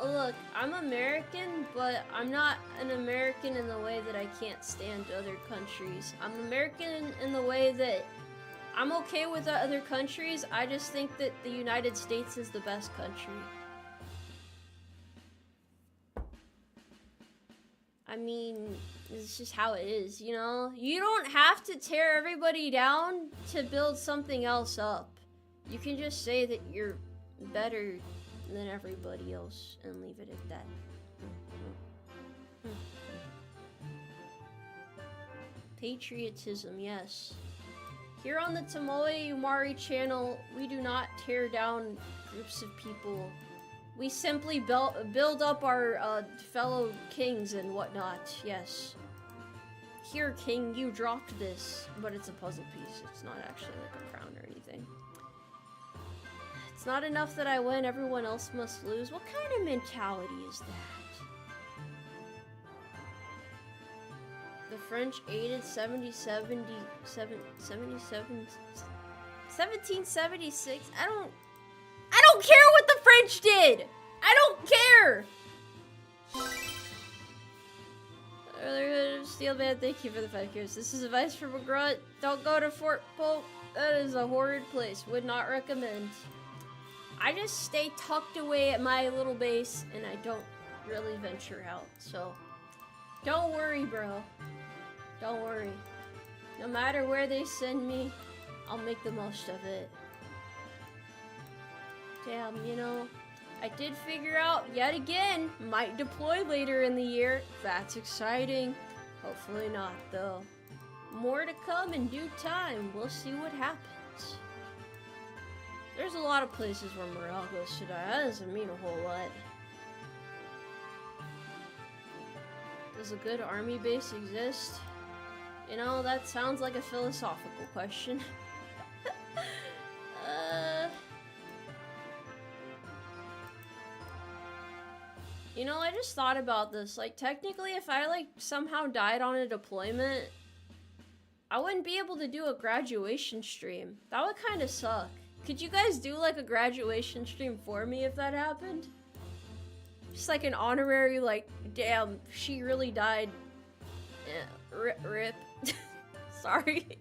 Look, I'm American, but I'm not an American in the way that I can't stand other countries. I'm American in the way that I'm okay with other countries. I just think that the United States is the best country. I mean, it's just how it is, you know? You don't have to tear everybody down to build something else up. You can just say that you're better than everybody else and leave it at that. Patriotism, yes. Here on the Tomoe Umari channel, we do not tear down groups of people. We simply build up our fellow kings and whatnot, yes. Here, king, you dropped this, but it's a puzzle piece. It's not actually like a crown or anything. It's not enough that I win, everyone else must lose. What kind of mentality is that? The French aided 1776. I don't care what the French did! I don't care! Steel Man, thank you for the 5 years. This is advice from a grunt. Don't go to Fort Polk. That is a horrid place. Would not recommend. I just stay tucked away at my little base and I don't really venture out. So, don't worry, bro. Don't worry. No matter where they send me, I'll make the most of it. Damn, you know, I did figure out, yet again, might deploy later in the year. That's exciting. Hopefully not, though. More to come in due time. We'll see what happens. There's a lot of places where morale goes to die. That doesn't mean a whole lot. Does a good army base exist? You know, that sounds like a philosophical question. You know, I just thought about this. Like, technically, if I, like, somehow died on a deployment, I wouldn't be able to do a graduation stream. That would kind of suck. Could you guys do, like, a graduation stream for me if that happened? Just, like, an honorary, like, damn, she really died. Yeah, rip. Sorry.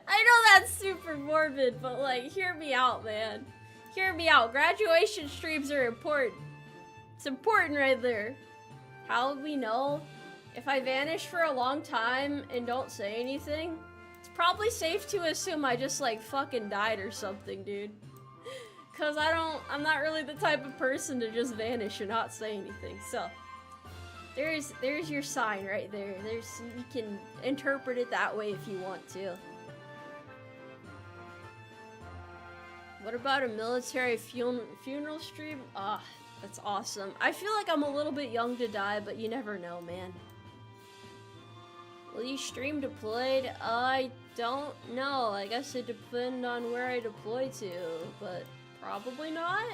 I know that's super morbid, but, like, hear me out, man. Hear me out. Graduation streams are important. It's important right there. How would we know? If I vanish for a long time and don't say anything, it's probably safe to assume I just like fucking died or something, dude. Cause I'm not really the type of person to just vanish and not say anything. So there's your sign right there. You can interpret it that way if you want to. What about a military funeral stream? Ah. That's awesome. I feel like I'm a little bit young to die, but you never know, man. Will you stream deployed? I don't know. I guess it depends on where I deploy to, but probably not.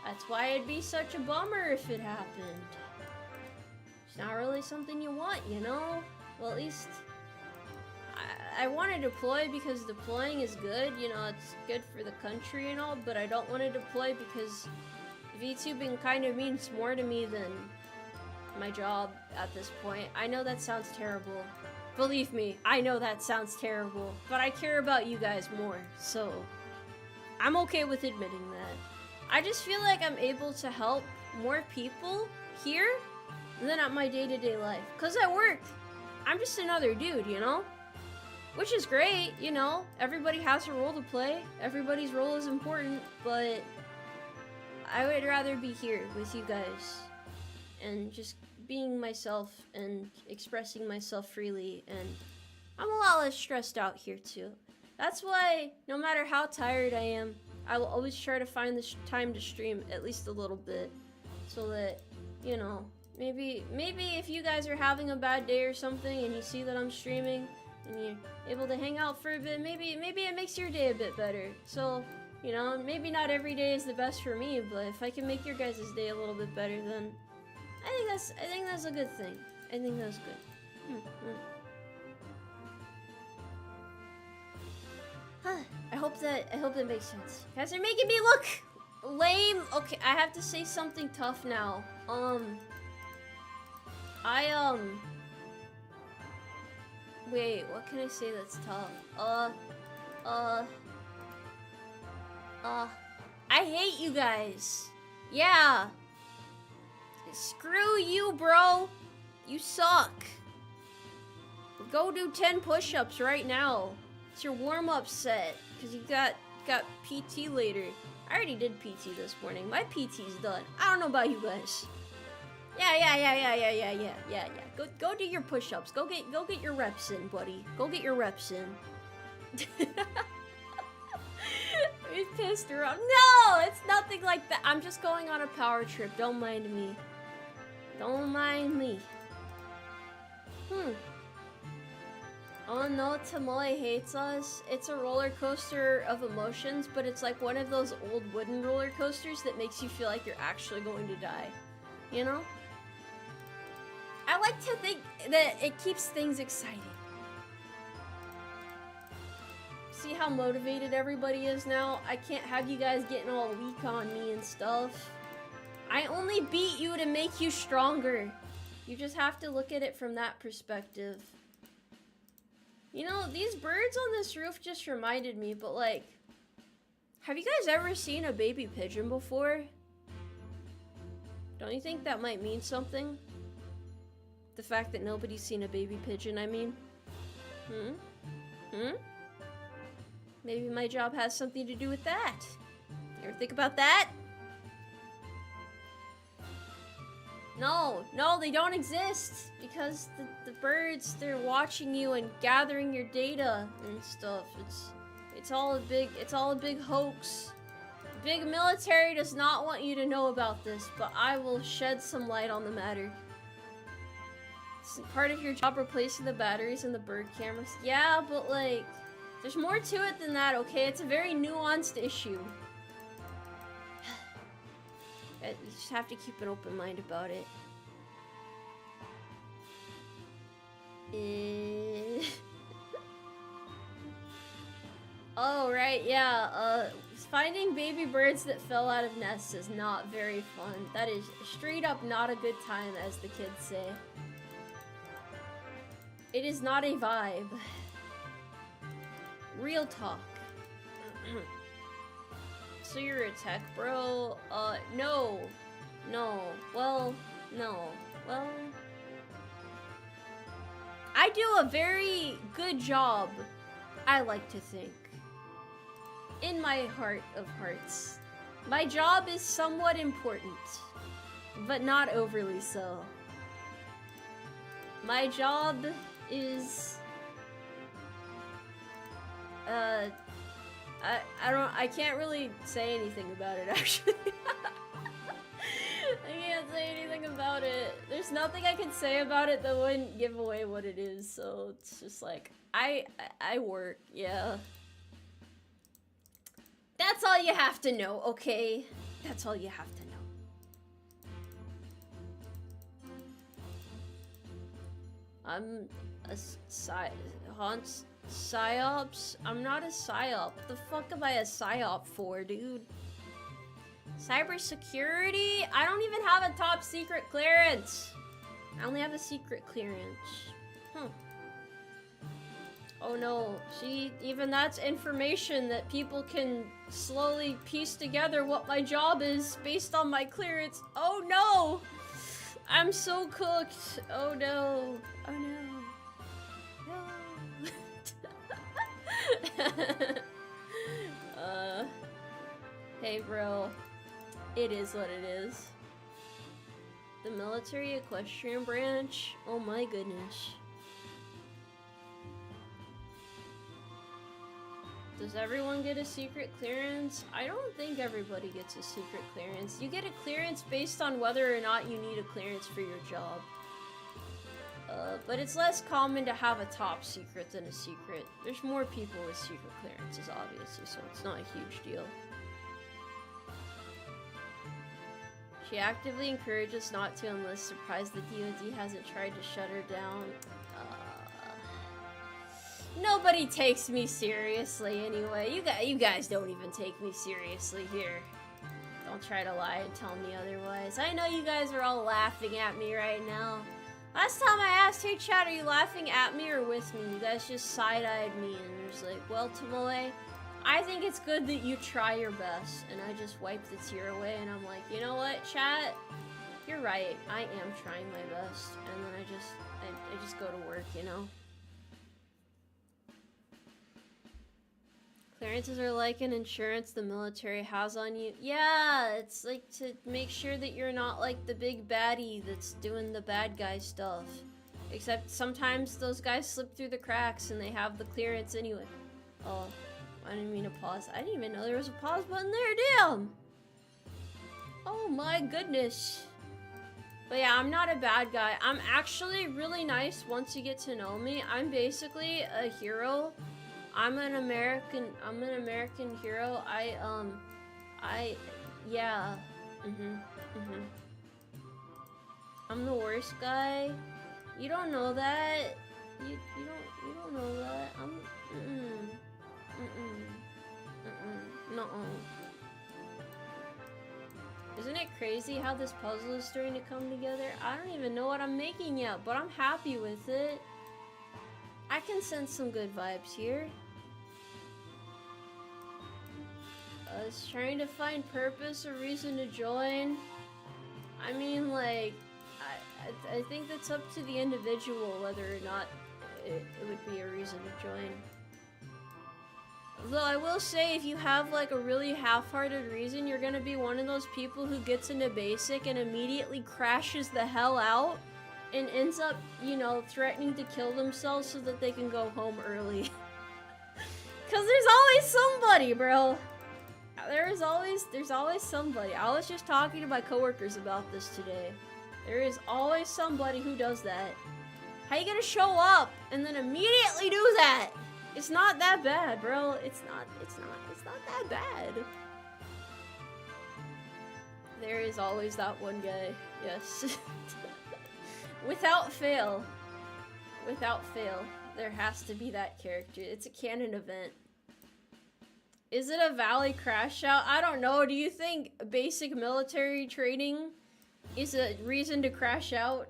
That's why it'd be such a bummer if it happened. It's not really something you want, you know? Well, at least I want to deploy because deploying is good. You know, it's good for the country and all, but I don't want to deploy because VTubing kind of means more to me than my job at this point. I know that sounds terrible. Believe me, I know that sounds terrible, but I care about you guys more, so I'm okay with admitting that. I just feel like I'm able to help more people here than at my day-to-day life. Cause at work, I'm just another dude, you know? Which is great, you know? Everybody has a role to play. Everybody's role is important, but I would rather be here with you guys and just being myself and expressing myself freely, and I'm a lot less stressed out here too. That's why no matter how tired I am, I will always try to find the time to stream at least a little bit so that, you know, maybe if you guys are having a bad day or something and you see that I'm streaming and you're able to hang out for a bit, maybe it makes your day a bit better. So, you know, maybe not every day is the best for me, but if I can make your guys' day a little bit better, then I think that's a good thing. I think that's good. I hope that makes sense. You guys are making me look lame. Okay, I have to say something tough now. Wait, what can I say that's tough? I hate you guys. Yeah. Screw you, bro. You suck. Go do 10 push-ups right now. It's your warm-up set, because you got PT later. I already did PT this morning. My PT's done. I don't know about you guys. Yeah. Go do your push-ups. Go get your reps in, buddy. Go get your reps in. We pissed around. No, it's nothing like that. I'm just going on a power trip. Don't mind me. Don't mind me. Oh no, Tomoe hates us. It's a roller coaster of emotions, but it's like one of those old wooden roller coasters that makes you feel like you're actually going to die. You know? I like to think that it keeps things exciting. See how motivated everybody is now? I can't have you guys getting all weak on me and stuff. I only beat you to make you stronger. You just have to look at it from that perspective. You know, these birds on this roof just reminded me, but like, have you guys ever seen a baby pigeon before? Don't you think that might mean something? The fact that nobody's seen a baby pigeon, I mean. Maybe my job has something to do with that. You ever think about that? No, they don't exist. Because the birds, they're watching you and gathering your data and stuff. It's all a big hoax. Big military does not want you to know about this, but I will shed some light on the matter. It's part of your job replacing the batteries in the bird cameras. Yeah, but like, there's more to it than that, okay? It's a very nuanced issue. You just have to keep an open mind about it. Oh, right, yeah, finding baby birds that fell out of nests is not very fun. That is straight up not a good time, as the kids say. It is not a vibe. Real talk. So you're a tech bro? No. Well, no. Well, I do a very good job, I like to think. In my heart of hearts. My job is somewhat important, but not overly so. My job is... I can't really say anything about it, actually. I can't say anything about it. There's nothing I can say about it that wouldn't give away what it is, so it's just like, I work, yeah. That's all you have to know, okay? That's all you have to know. I'm a psyops? I'm not a psyop. What the fuck am I a psyop for, dude? Cybersecurity? I don't even have a top secret clearance. I only have a secret clearance. Oh no, see, even that's information that people can slowly piece together what my job is based on my clearance. Oh no! I'm so cooked. Oh no. Oh no. No. Hey bro. It is what it is. The military equestrian branch? Oh my goodness. Does everyone get a secret clearance? I don't think everybody gets a secret clearance. You get a clearance based on whether or not you need a clearance for your job. But it's less common to have a top secret than a secret. There's more people with secret clearances, obviously, so it's not a huge deal. She actively encourages not to enlist, surprised the DoD hasn't tried to shut her down. Nobody takes me seriously anyway. You guys don't even take me seriously here. Don't try to lie and tell me otherwise. I know you guys are all laughing at me right now. Last time I asked, hey chat, are you laughing at me or with me? You guys just side-eyed me and was like, well, Tomoe, I think it's good that you try your best. And I just wiped the tear away and I'm like, you know what, chat? You're right. I am trying my best. And then I just go to work, you know? Clearances are like an insurance the military has on you. Yeah, it's like to make sure that you're not like the big baddie that's doing the bad guy stuff. Except sometimes those guys slip through the cracks and they have the clearance anyway. Oh, I didn't mean to pause. I didn't even know there was a pause button there, damn! Oh my goodness. But yeah, I'm not a bad guy. I'm actually really nice once you get to know me. I'm basically a hero. I'm an American hero. Yeah. I'm the worst guy. You don't know that. You don't know that. No. Isn't it crazy how this puzzle is starting to come together? I don't even know what I'm making yet, but I'm happy with it. I can sense some good vibes here. I was trying to find purpose or reason to join. I mean, like, I think that's up to the individual whether or not it would be a reason to join. Though I will say, if you have like a really half-hearted reason, you're gonna be one of those people who gets into basic and immediately crashes the hell out and ends up, you know, threatening to kill themselves so that they can go home early. Cause there's always somebody, bro. There's always somebody. I was just talking to my coworkers about this today. There is always somebody who does that. How you gonna show up and then immediately do that? It's not that bad, bro. It's not that bad. There is always that one guy. Yes. Without fail. Without fail. There has to be that character. It's a canon event. Is it a valley crash out? I don't know. Do you think basic military training is a reason to crash out?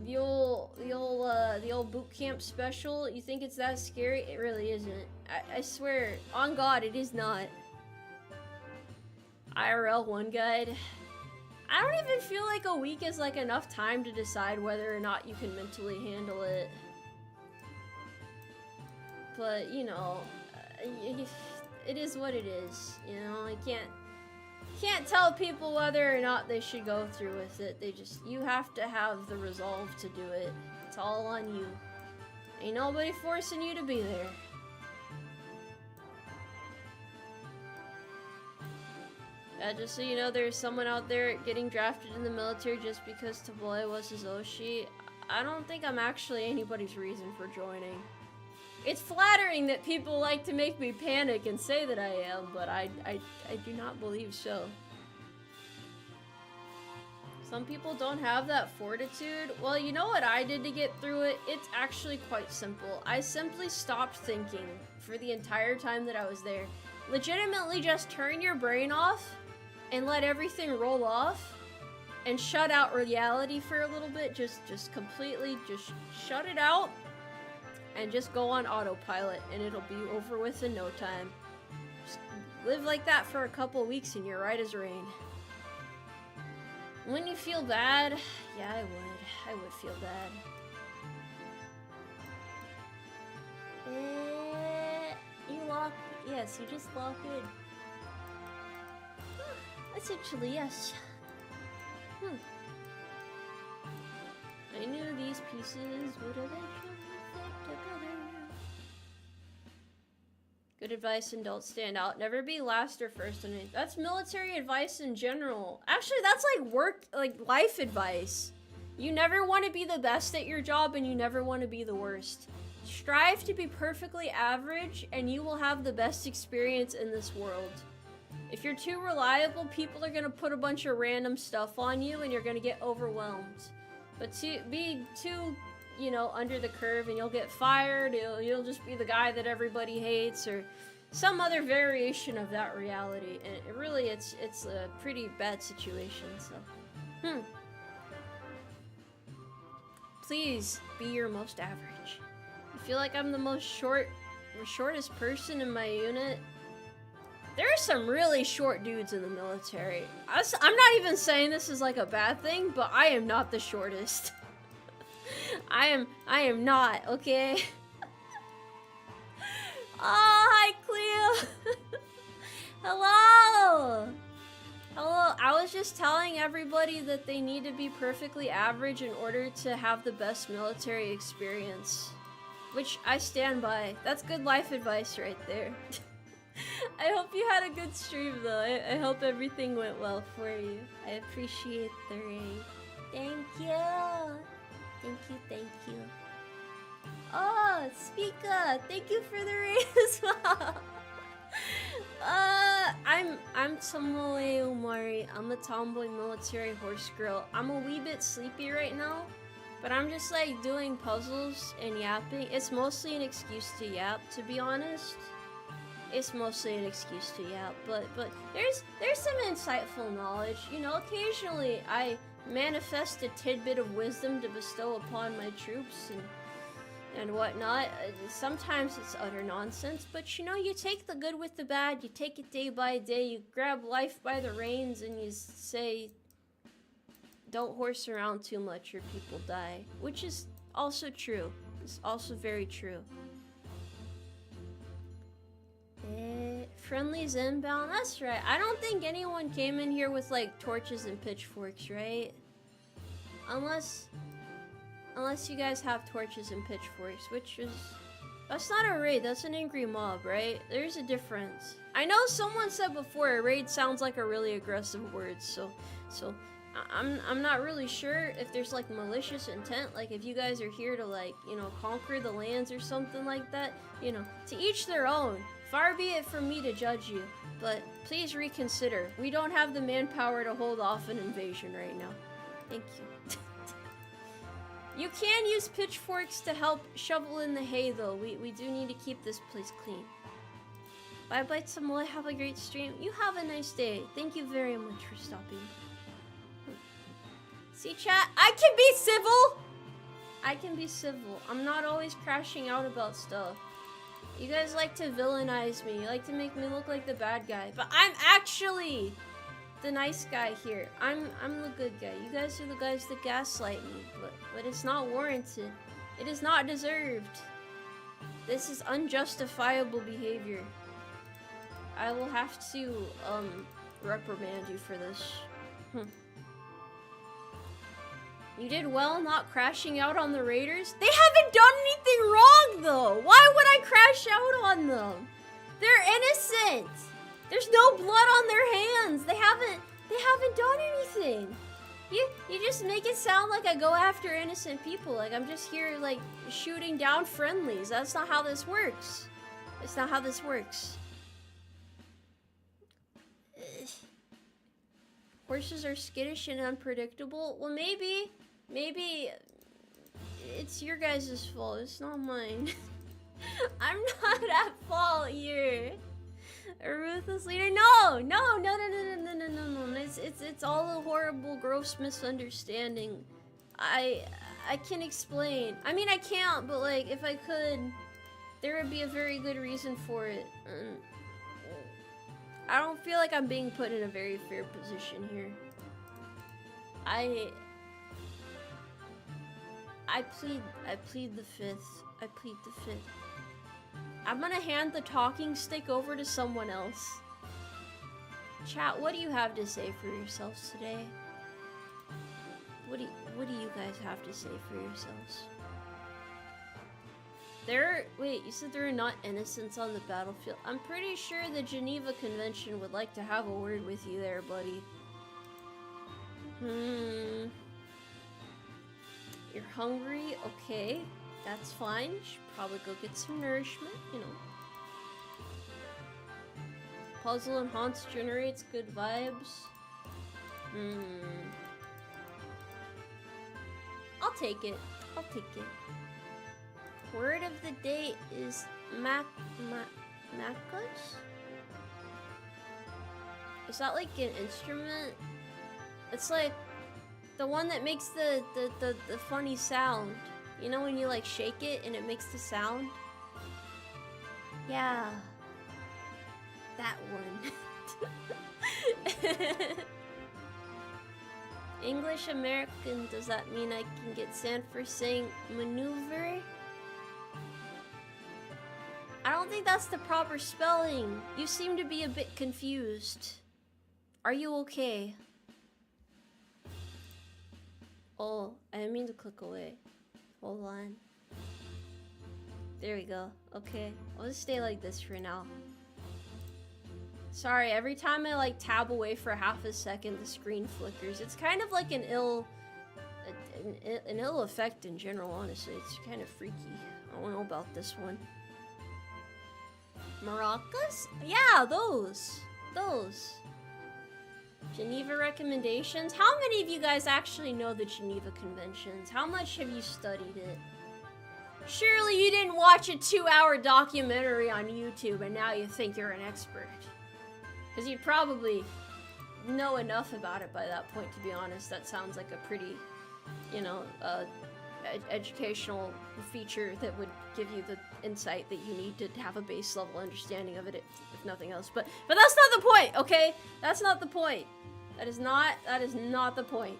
The old boot camp special, you think it's that scary? It really isn't. I swear, on God, it is not. IRL one guide. I don't even feel like a week is like enough time to decide whether or not you can mentally handle it. But, you know, it is what it is. You know, I can't tell people whether or not they should go through with it. You have to have the resolve to do it. It's all on you. Ain't nobody forcing you to be there. Just so you know, there's someone out there getting drafted in the military just because Tomoe was his Oshi. I don't think I'm actually anybody's reason for joining. It's flattering that people like to make me panic and say that I am, but I do not believe so. Some people don't have that fortitude. Well, you know what I did to get through it? It's actually quite simple. I simply stopped thinking for the entire time that I was there. Legitimately just turn your brain off and let everything roll off and shut out reality for a little bit. Just completely just shut it out. And just go on autopilot, and it'll be over with in no time. Just live like that for a couple weeks, and you're right as rain. When you feel bad, yeah, I would feel bad. Yes, you just lock in. Essentially, yes. I knew these pieces would eventually. Good advice and don't stand out. Never be last or first on anything. That's military advice in general. Actually, that's like life advice. You never want to be the best at your job and you never want to be the worst. Strive to be perfectly average and you will have the best experience in this world. If you're too reliable, people are going to put a bunch of random stuff on you and you're going to get overwhelmed. But to be too, you know, under the curve and you'll get fired, you'll just be the guy that everybody hates or some other variation of that reality. And it really, it's a pretty bad situation, so. Please be your most average. I feel like I'm the shortest person in my unit. There are some really short dudes in the military. I'm not even saying this is like a bad thing, but I am not the shortest. I am not, okay? Oh, hi, Cleo. Hello. Hello. I was just telling everybody that they need to be perfectly average in order to have the best military experience. Which I stand by. That's good life advice right there. I hope you had a good stream though. I hope everything went well for you. I appreciate the raid. Thank you. Thank you, thank you. Oh, Spica, thank you for the raid as well. I'm Tomoe Umari. I'm a tomboy military horse girl. I'm a wee bit sleepy right now, but I'm just like doing puzzles and yapping. It's mostly an excuse to yap, to be honest. It's mostly an excuse to yap, but there's some insightful knowledge. You know, occasionally I manifest a tidbit of wisdom to bestow upon my troops and whatnot. Sometimes it's utter nonsense, but you know, you take the good with the bad, you take it day by day, you grab life by the reins and you say, don't horse around too much or people die, which is also true. It's also very true. Friendlies inbound, that's right. I don't think anyone came in here with like torches and pitchforks, right? Unless you guys have torches and pitchforks, which is... That's not a raid, that's an angry mob, right? There's a difference. I know someone said before, a raid sounds like a really aggressive word, so I'm not really sure if there's like malicious intent, like if you guys are here to like, you know, conquer the lands or something like that, you know, to each their own. Far be it from me to judge you, but please reconsider. We don't have the manpower to hold off an invasion right now. Thank you. You can use pitchforks to help shovel in the hay though. We do need to keep this place clean. Bye bye Tomoe, have a great stream. You have a nice day. Thank you very much for stopping. See chat, I can be civil! I can be civil. I'm not always crashing out about stuff. You guys like to villainize me. You like to make me look like the bad guy. But I'm actually the nice guy here. I'm the good guy. You guys are the guys that gaslight me. But it's not warranted. It is not deserved. This is unjustifiable behavior. I will have to, reprimand you for this. You did well not crashing out on the raiders. They haven't done anything wrong though. Why would I crash out on them? They're innocent. There's no blood on their hands. They haven't done anything. You just make it sound like I go after innocent people. Like I'm just here like shooting down friendlies. That's not how this works. It's not how this works. Horses are skittish and unpredictable. Well, maybe it's your guys' fault. It's not mine. I'm not at fault here. A ruthless leader? No. It's all a horrible, gross misunderstanding. I can explain. I mean, I can't, but like, if I could, there would be a very good reason for it. I don't feel like I'm being put in a very fair position here. I plead the fifth. I plead the fifth. I'm gonna hand the talking stick over to someone else. Chat, what do you have to say for yourselves today? What do you guys have to say for yourselves? Wait, you said there are not innocents on the battlefield? I'm pretty sure the Geneva Convention would like to have a word with you there, buddy. You're hungry? Okay, that's fine. You should probably go get some nourishment, you know. Puzzle and haunts generates good vibes. I'll take it. I'll take it. Word of the day is Macus? Is that like an instrument? It's like the one that makes the funny sound. You know when you like shake it and it makes the sound? Yeah. That one. English American, does that mean I can get sand for saying maneuver? I don't think that's the proper spelling. You seem to be a bit confused. Are you okay? Oh, I didn't mean to click away. Hold on. There we go. Okay, I'll just stay like this for now. Sorry, every time I like tab away for half a second, the screen flickers. It's kind of like an ill effect in general, honestly. It's kind of freaky. I don't know about this one. Maracas? Yeah, those. Geneva recommendations? How many of you guys actually know the Geneva Conventions? How much have you studied it? Surely you didn't watch a 2-hour documentary on YouTube and now you think you're an expert. Because you'd probably know enough about it by that point, to be honest. That sounds like a pretty, you know, educational feature that would give you the insight that you need to have a base level understanding of it, if nothing else. But that's not the point, okay? That's not the point. That is not the point.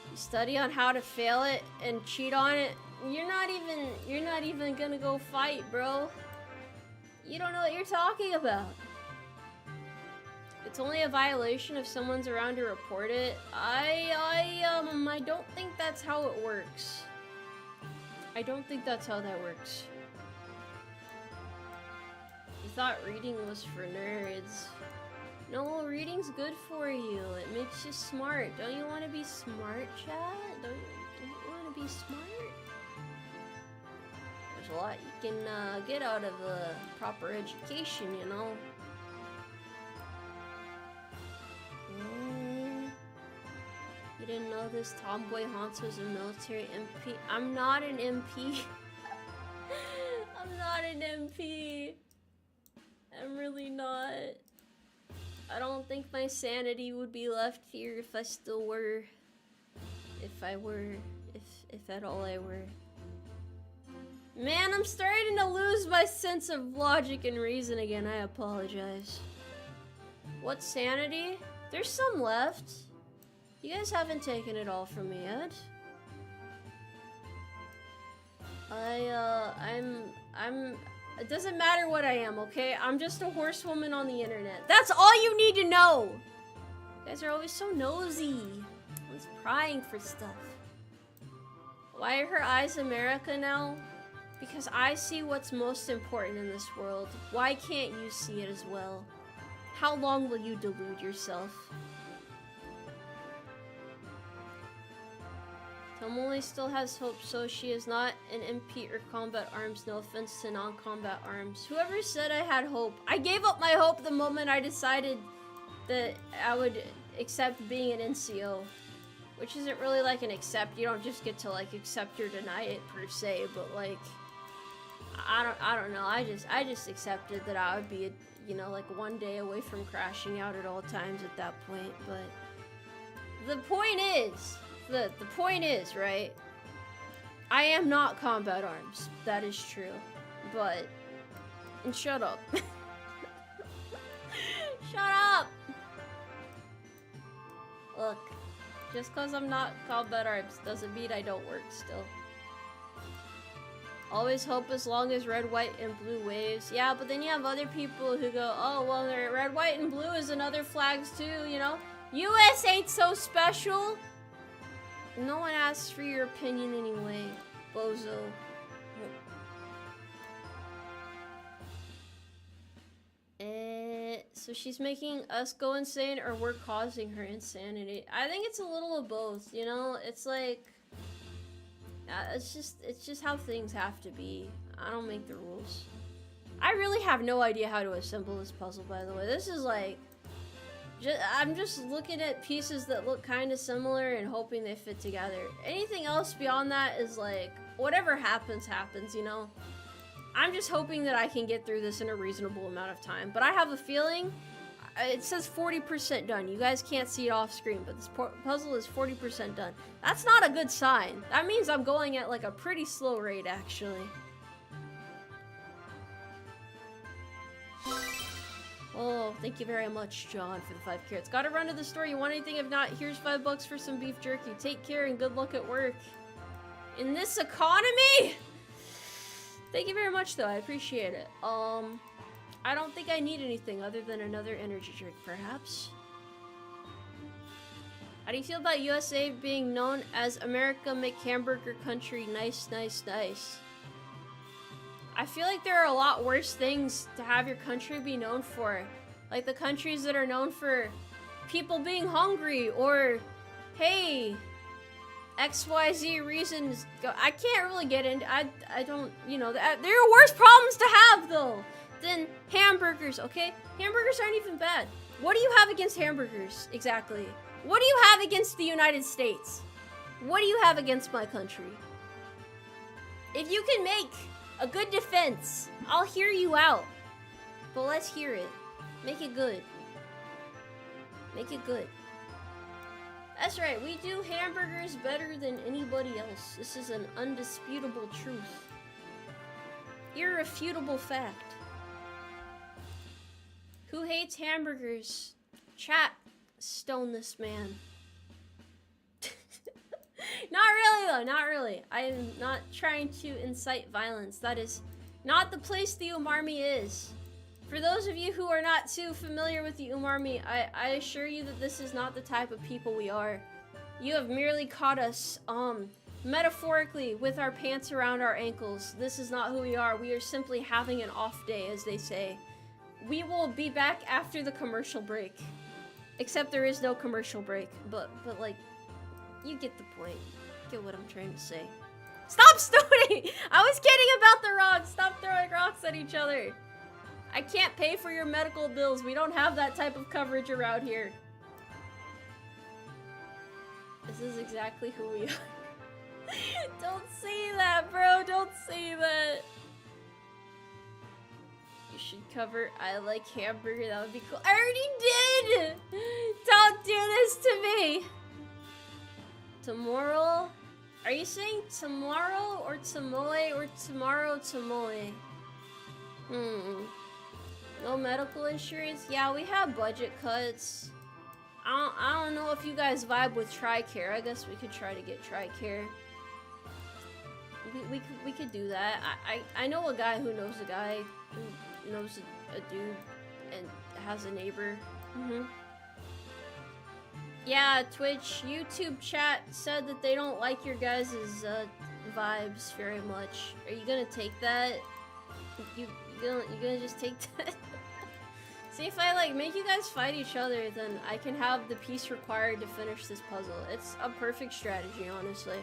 You study on how to fail it and cheat on it. You're not even gonna go fight, bro. You don't know what you're talking about. It's only a violation if someone's around to report it. I don't think that's how it works. I don't think that's how that works. You thought reading was for nerds. No, reading's good for you. It makes you smart. Don't you want to be smart, chat? Don't you want to be smart? There's a lot you can get out of a proper education, you know? You didn't know this? Tomboy Hans was a military MP. I'm not an MP. I'm not an MP. I'm really not. I don't think my sanity would be left here if I still were. If at all I were. Man, I'm starting to lose my sense of logic and reason again. I apologize. What sanity? There's some left. You guys haven't taken it all from me yet. It doesn't matter what I am, okay? I'm just a horsewoman on the internet. That's all you need to know! You guys are always so nosy. Always prying for stuff. Why are her eyes America now? Because I see what's most important in this world. Why can't you see it as well? How long will you delude yourself? Tomoe still has hope, so she is not an MP or combat arms. No offense to non-combat arms. Whoever said I had hope. I gave up my hope the moment I decided that I would accept being an NCO. Which isn't really like an accept. You don't just get to like accept or deny it per se, but like I don't know. I just accepted that I would be, you know, like one day away from crashing out at all times at that point. But the point is, right? I am not combat arms. That is true. But and shut up. Shut up. Look, just because I'm not combat arms doesn't mean I don't work still. Always hope as long as red, white, and blue waves. Yeah, but then you have other people who go, oh, well, red, white, and blue is in other flags too, you know? US ain't so special. No one asks for your opinion anyway, bozo. So she's making us go insane, or we're causing her insanity. I think it's a little of both, you know? It's like, it's just how things have to be. I don't make the rules. I really have no idea how to assemble this puzzle, by the way. This is like, I'm just looking at pieces that look kind of similar and hoping they fit together. Anything else beyond that is like, whatever happens, happens, you know? I'm just hoping that I can get through this in a reasonable amount of time. But I have a feeling, it says 40% done. You guys can't see it off screen, but this puzzle is 40% done. That's not a good sign. That means I'm going at like a pretty slow rate, actually. Oh, thank you very much, John, for the 5 carrots. Gotta run to the store. You want anything? If not, here's $5 for some beef jerky. Take care and good luck at work. in this economy? Thank you very much, though. I appreciate it. I don't think I need anything other than another energy drink, perhaps. How do you feel about USA being known as America Make Hamburger Country? Nice, nice, nice. I feel like there are a lot worse things to have your country be known for. Like the countries that are known for people being hungry or, hey, XYZ reasons. I can't really get into, I don't, you know, there are worse problems to have though than hamburgers, okay? Hamburgers aren't even bad. What do you have against hamburgers, exactly? What do you have against the United States? What do you have against my country? If you can make a good defense, I'll hear you out. But let's hear it. Make it good. Make it good. That's right, we do hamburgers better than anybody else. This is an undisputable truth. Irrefutable fact. Who hates hamburgers? Chat, stone this man. Not really though, not really. I am not trying to incite violence. That is not the place the Umarmy is. For those of you who are not too familiar with the Umarmy, I assure you that this is not the type of people we are. You have merely caught us, metaphorically with our pants around our ankles. This is not who we are. We are simply having an off day, as they say. We will be back after the commercial break. Except there is no commercial break, but like, you get the point. Get what I'm trying to say. Stop stoning! I was kidding about the rocks! Stop throwing rocks at each other! I can't pay for your medical bills. We don't have that type of coverage around here. This is exactly who we are. Don't say that, bro. Don't say that. You should cover I like hamburger. That would be cool. I already did! Don't do this to me! Tomorrow? Are you saying tomorrow or Tomoe or tomorrow Tomoe? No medical insurance? Yeah, we have budget cuts. I don't know if you guys vibe with TRICARE. I guess we could try to get TRICARE. We could do that. I know a guy who knows a guy who knows a dude and has a neighbor. Yeah, Twitch, YouTube chat said that they don't like your guys' vibes very much. Are you gonna take that? You gonna just take that? See, if I like make you guys fight each other, then I can have the piece required to finish this puzzle. It's a perfect strategy, honestly.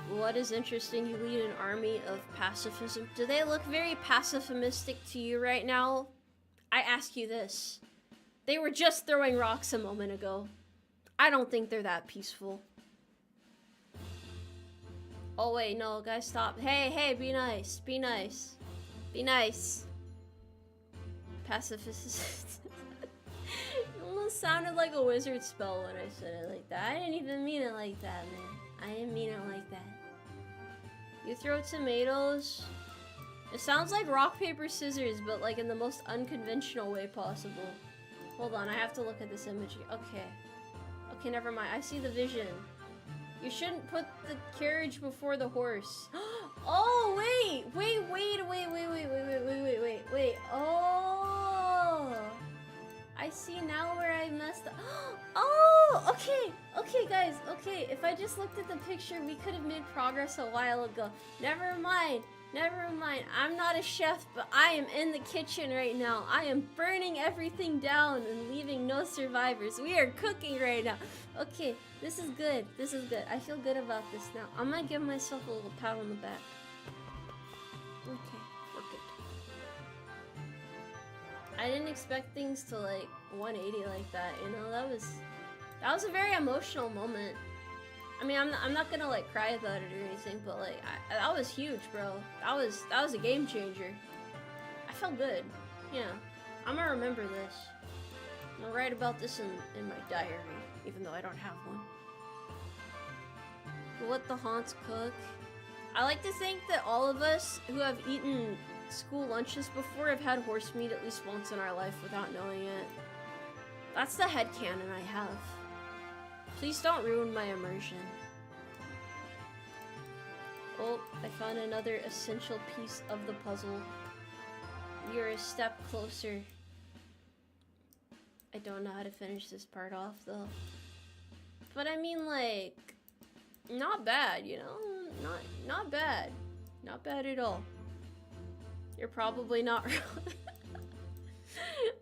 What is interesting? You lead an army of pacifism. Do they look very pacifistic to you right now? I ask you this. They were just throwing rocks a moment ago. I don't think they're that peaceful. Oh wait, no, guys, stop. Hey, be nice. Be nice. Be nice. Pacifist. It almost sounded like a wizard spell when I said it like that. I didn't even mean it like that, man. I didn't mean it like that. You throw tomatoes. It sounds like rock, paper, scissors, but like in the most unconventional way possible. Hold on, I have to look at this image. Okay. Okay, never mind. I see the vision. You shouldn't put the carriage before the horse. Oh, wait. Wait. Oh. I see now where I messed up. Oh, okay. Okay, guys. Okay, if I just looked at the picture, we could have made progress a while ago. Never mind. I'm not a chef, but I am in the kitchen right now. I am burning everything down and leaving no survivors. We are cooking right now. Okay, this is good. I feel good about this now. I'm gonna give myself a little pat on the back. Okay, we're good. I didn't expect things to like 180 like that, you know? That was a very emotional moment. I mean, I'm not gonna like cry about it or anything, but like that was huge, bro. That was a game changer. I felt good. Yeah, I'm gonna remember this. I'm gonna write about this in my diary, even though I don't have one. What the haunts cook? I like to think that all of us who have eaten school lunches before have had horse meat at least once in our life without knowing it. That's the headcanon I have. Please don't ruin my immersion. Oh, I found another essential piece of the puzzle. You're a step closer. I don't know how to finish this part off, though. But I mean, like, not bad, you know? Not bad. Not bad at all. You're probably not wrong.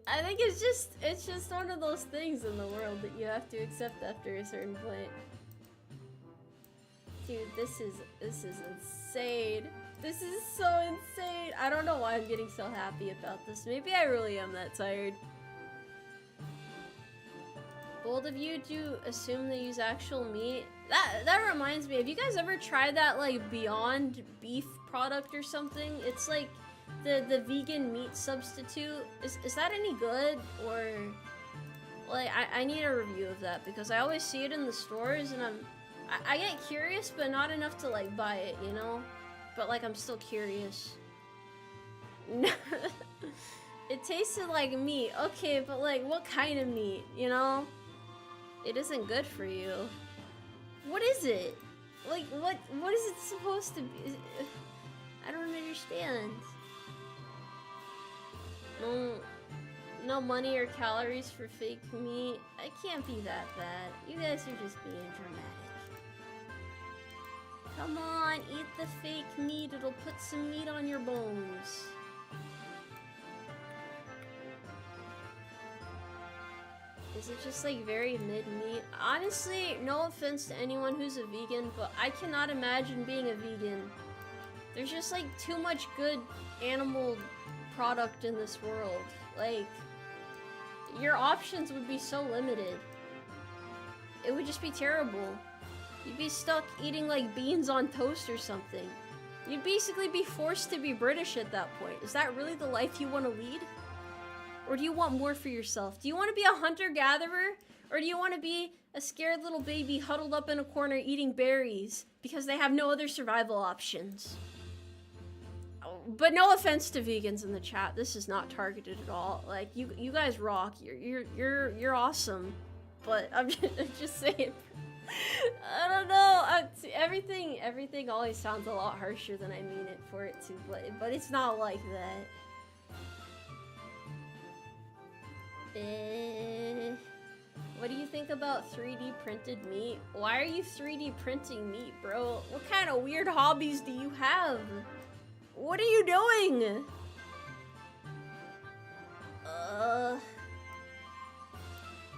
I think it's just one of those things in the world that you have to accept after a certain point. Dude, this is insane. This is so insane. I don't know why I'm getting so happy about this. Maybe I really am that tired. Bold of you to assume they use actual meat. That reminds me, have you guys ever tried that like Beyond Beef product or something? It's like the vegan meat substitute. Is that any good? Or like I need a review of that because I always see it in the stores and I get curious but not enough to like buy it, you know? But like I'm still curious. It tasted like meat. Okay, but like what kind of meat, you know? It isn't good for you. What is it? Like, what is it supposed to be? I don't understand. No money or calories for fake meat. It can't be that bad. You guys are just being dramatic. Come on, eat the fake meat. It'll put some meat on your bones. Is it just like very mid-meat? Honestly, no offense to anyone who's a vegan, but I cannot imagine being a vegan. There's just like too much good animal product in this world. Like, your options would be so limited. It would just be terrible. You'd be stuck eating like beans on toast or something. You'd basically be forced to be British at that point. Is that really the life you want to lead? Or do you want more for yourself? Do you want to be a hunter-gatherer? Or do you want to be a scared little baby huddled up in a corner eating berries because they have no other survival options? Oh, but no offense to vegans in the chat. This is not targeted at all. Like, you guys rock. You're awesome. But I'm just saying. I don't know. Everything always sounds a lot harsher than I mean it for it to. But it's not like that. What do you think about 3D printed meat? Why are you 3D printing meat, bro? What kind of weird hobbies do you have? What are you doing?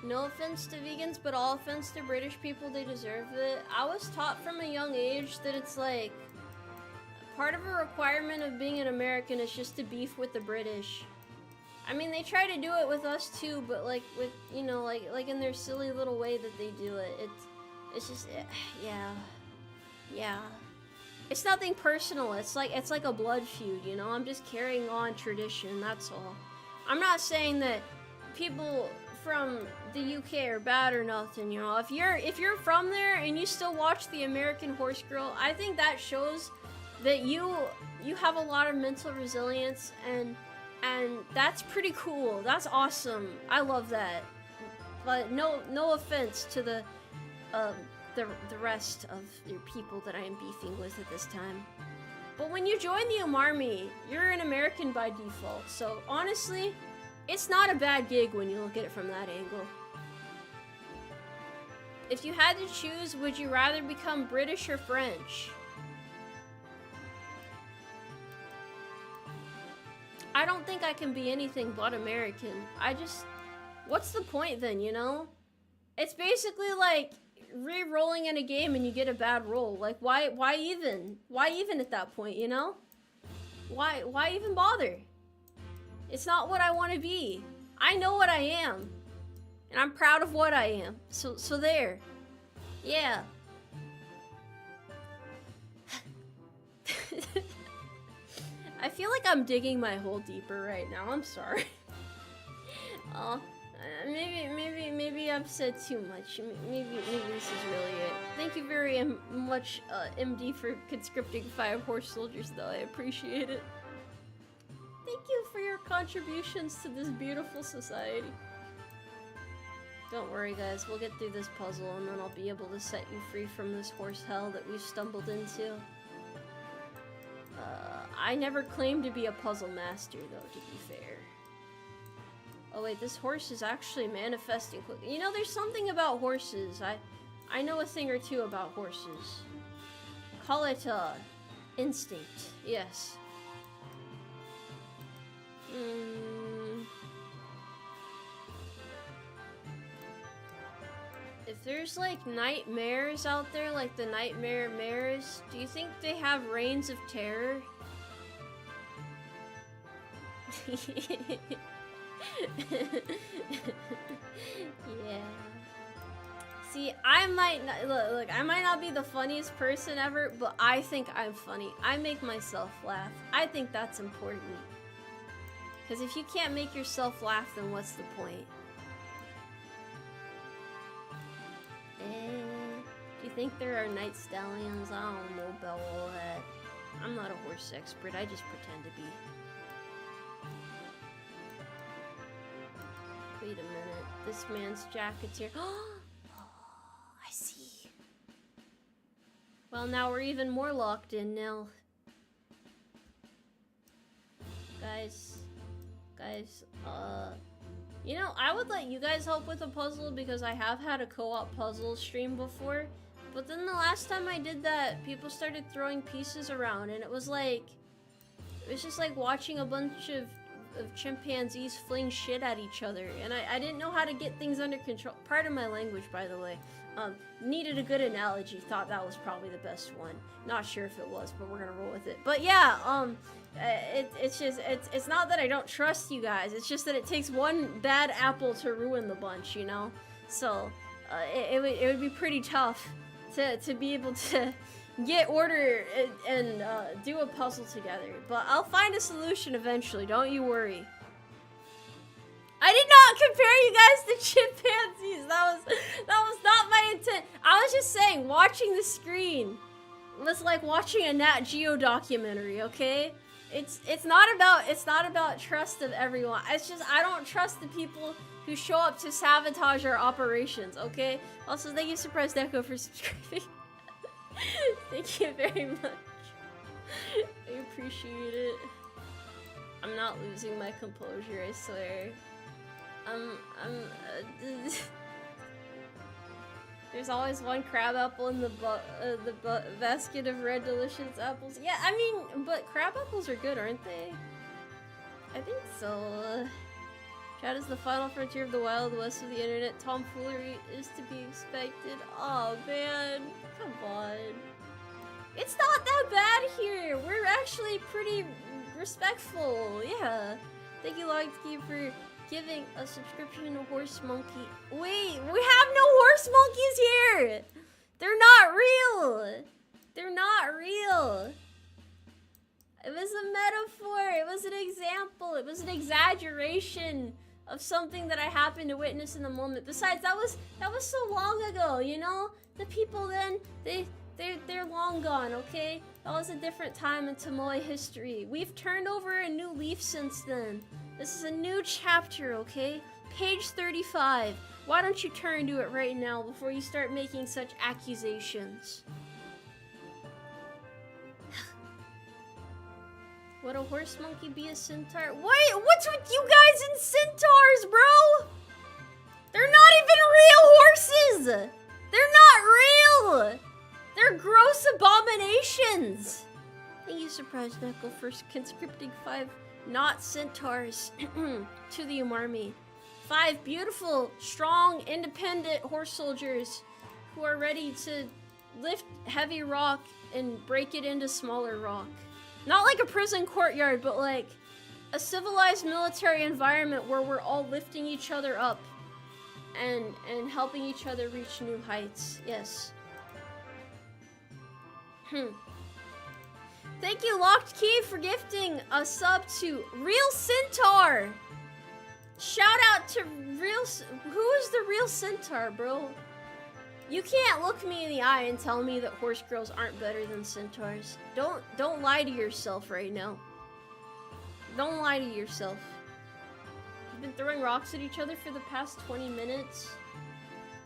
No offense to vegans, but all offense to British people, they deserve it. I was taught from a young age that it's like, part of a requirement of being an American is just to beef with the British. I mean, they try to do it with us too, but like with, you know, like in their silly little way that they do it. It's just, yeah. It's nothing personal. It's like a blood feud, you know? I'm just carrying on tradition, that's all. I'm not saying that people from the UK are bad or nothing, you know? If you're from there and you still watch the American Horse Girl, I think that shows that you have a lot of mental resilience and that's pretty cool. That's awesome. I love that. But no offense to the rest of your people that I am beefing with at this time. But when you join the Umarmy, you're an American by default. So honestly, it's not a bad gig when you look at it from that angle. If you had to choose, would you rather become British or French? I don't think I can be anything but American. What's the point then, you know? It's basically like re-rolling in a game and you get a bad roll. Like, why even? Why even at that point, you know? Why even bother? It's not what I want to be. I know what I am. And I'm proud of what I am. So there. Yeah. I feel like I'm digging my hole deeper right now. I'm sorry. Maybe I've said too much. Maybe this is really it. Thank you very much, MD, for conscripting 5 horse soldiers, though. I appreciate it. Thank you for your contributions to this beautiful society. Don't worry, guys. We'll get through this puzzle, and then I'll be able to set you free from this horse hell that we've stumbled into. I never claimed to be a puzzle master, though, to be fair. Oh wait, this horse is actually manifesting quickly. You know, there's something about horses. I know a thing or two about horses. Call it, instinct. Yes. If there's, like, nightmares out there, like the nightmare mares, do you think they have reigns of terror? Yeah. See, I might not, look, I might not be the funniest person ever, but I think I'm funny. I make myself laugh. I think that's important. Because if you can't make yourself laugh, then what's the point? Do you think there are night stallions? I don't know about all that. I'm not a horse expert, I just pretend to be. Wait a minute, this man's jacket's here. Oh, I see. Well, now we're even more locked in now. Guys, you know, I would let you guys help with a puzzle because I have had a co-op puzzle stream before, but then the last time I did that, people started throwing pieces around, and it was just like watching a bunch of chimpanzees fling shit at each other, and I didn't know how to get things under control. Pardon my language, by the way. Needed a good analogy, thought that was probably the best one. Not sure if it was, but we're gonna roll with it. But yeah, it's not that I don't trust you guys, it's just that it takes one bad apple to ruin the bunch, you know? So, it would be pretty tough to be able to get order and do a puzzle together. But I'll find a solution eventually, don't you worry. I did not compare you guys to chimpanzees. That was not my intent. I was just saying, watching the screen was like watching a Nat Geo documentary, okay? It's not about trust of everyone. It's just I don't trust the people who show up to sabotage our operations, okay? Also, thank you, Surprise Deco, for subscribing. Thank you very much. I appreciate it. I'm not losing my composure, I swear. There's always one crab apple in the basket of red delicious apples. Yeah, I mean, but crab apples are good, aren't they? I think so. Chat is the final frontier of the Wild West of the internet. Tomfoolery is to be expected. Oh man, come on. It's not that bad here. We're actually pretty respectful. Yeah. Thank you, Logski, for giving a subscription to Horse Monkey. Wait, we have no horse monkeys here! They're not real! They're not real! It was a metaphor, it was an example, it was an exaggeration of something that I happened to witness in the moment. Besides, that was so long ago, you know? The people then, they're long gone, okay? That was a different time in Tomoe history. We've turned over a new leaf since then. This is a new chapter, okay? Page 35. Why don't you turn to it right now before you start making such accusations? Would a horse monkey be a centaur? Wait, what's with you guys and centaurs, bro? They're not even real horses! They're not real! They're gross abominations! Thank you, Surprise Knuckle, for conscripting 5 not centaurs to the Umarmy. 5 beautiful, strong, independent horse soldiers who are ready to lift heavy rock and break it into smaller rock. Not like a prison courtyard, but like a civilized military environment where we're all lifting each other up and helping each other reach new heights. Yes. Thank you, Locked Key, for gifting a sub to Real Centaur. Shout out to Real... Who is the Real Centaur, bro? You can't look me in the eye and tell me that horse girls aren't better than centaurs. Don't lie to yourself right now. Don't lie to yourself. You've been throwing rocks at each other for the past 20 minutes.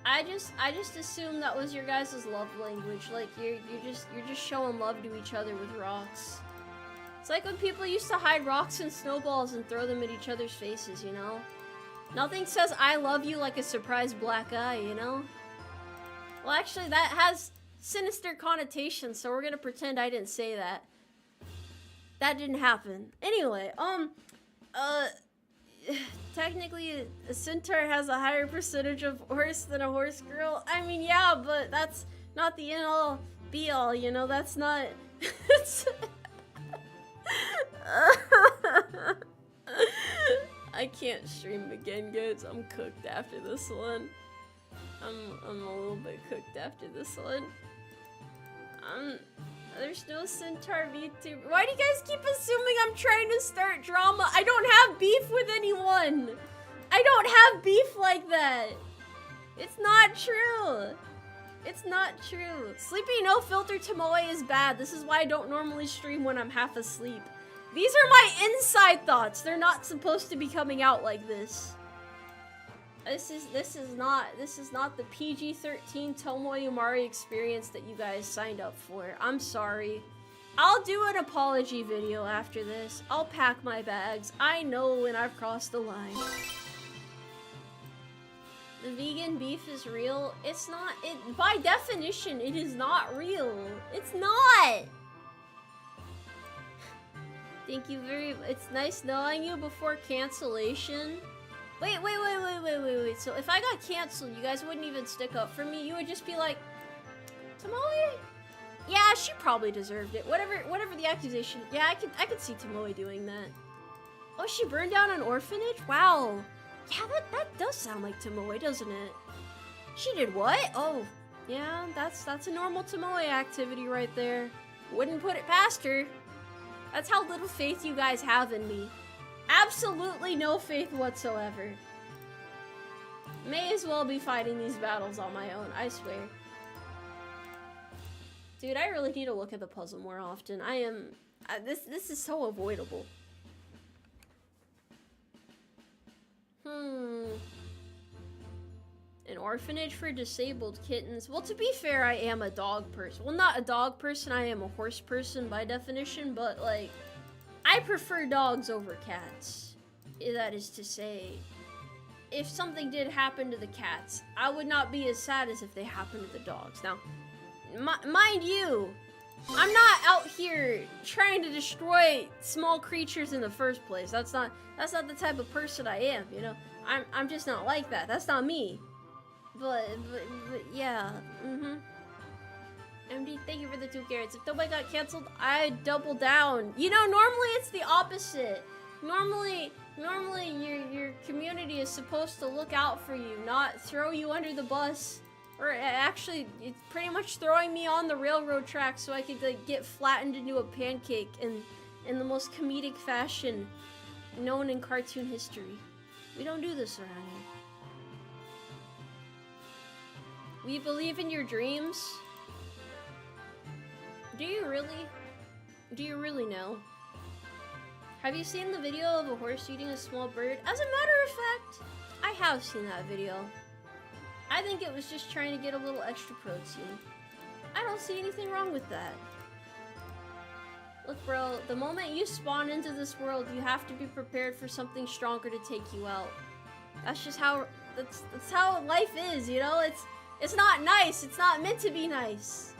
I just assumed that was your guys' love language. Like you're just showing love to each other with rocks. It's like when people used to hide rocks and snowballs and throw them at each other's faces, you know? Nothing says I love you like a surprise black eye, you know? Well, actually, that has sinister connotations, so we're gonna pretend I didn't say that. That didn't happen. Anyway, technically, a centaur has a higher percentage of horse than a horse girl. I mean, yeah, but that's not the end-all, be-all, you know? That's not... I can't stream again, guys. I'm cooked after this one. I'm a little bit cooked after this one. There's no centaur VTuber. Why do you guys keep assuming I'm trying to start drama? I don't have beef with anyone. I don't have beef like that. It's not true. It's not true. Sleeping no filter Tomoe is bad. This is why I don't normally stream when I'm half asleep. These are my inside thoughts. They're not supposed to be coming out like this. This is not the PG-13 Tomoe Umari experience that you guys signed up for. I'm sorry. I'll do an apology video after this. I'll pack my bags. I know when I've crossed the line. The vegan beef is real. It's not. By definition, it is not real. It's not. Thank you very much. It's nice knowing you before cancellation. Wait. So if I got canceled, you guys wouldn't even stick up for me. You would just be like, Tomoe? Yeah, she probably deserved it. Whatever the accusation. Yeah, I could see Tomoe doing that. Oh, she burned down an orphanage? Wow. Yeah, that does sound like Tomoe, doesn't it? She did what? Oh, yeah, that's a normal Tomoe activity right there. Wouldn't put it past her. That's how little faith you guys have in me. Absolutely no faith whatsoever. May as well be fighting these battles on my own, I swear. Dude, I really need to look at the puzzle more often. This is so avoidable. An orphanage for disabled kittens. Well, to be fair, I am a dog person. Well, not a dog person, I am a horse person by definition, but like, I prefer dogs over cats. That is to say, if something did happen to the cats, I would not be as sad as if they happened to the dogs. Now, mind you, I'm not out here trying to destroy small creatures in the first place. That's not the type of person I am, you know? I'm just not like that. That's not me. But yeah, MD, thank you for the 2 carrots. If nobody got canceled, I'd double down. You know, normally it's the opposite. Normally your community is supposed to look out for you, not throw you under the bus. Or actually, it's pretty much throwing me on the railroad track so I could like, get flattened into a pancake in the most comedic fashion known in cartoon history. We don't do this around here. We believe in your dreams. Do you really? Do you really know? Have you seen the video of a horse eating a small bird? As a matter of fact, I have seen that video. I think it was just trying to get a little extra protein. I don't see anything wrong with that. Look, bro, the moment you spawn into this world, you have to be prepared for something stronger to take you out. That's just how, that's how life is, you know? It's not nice. It's not meant to be nice.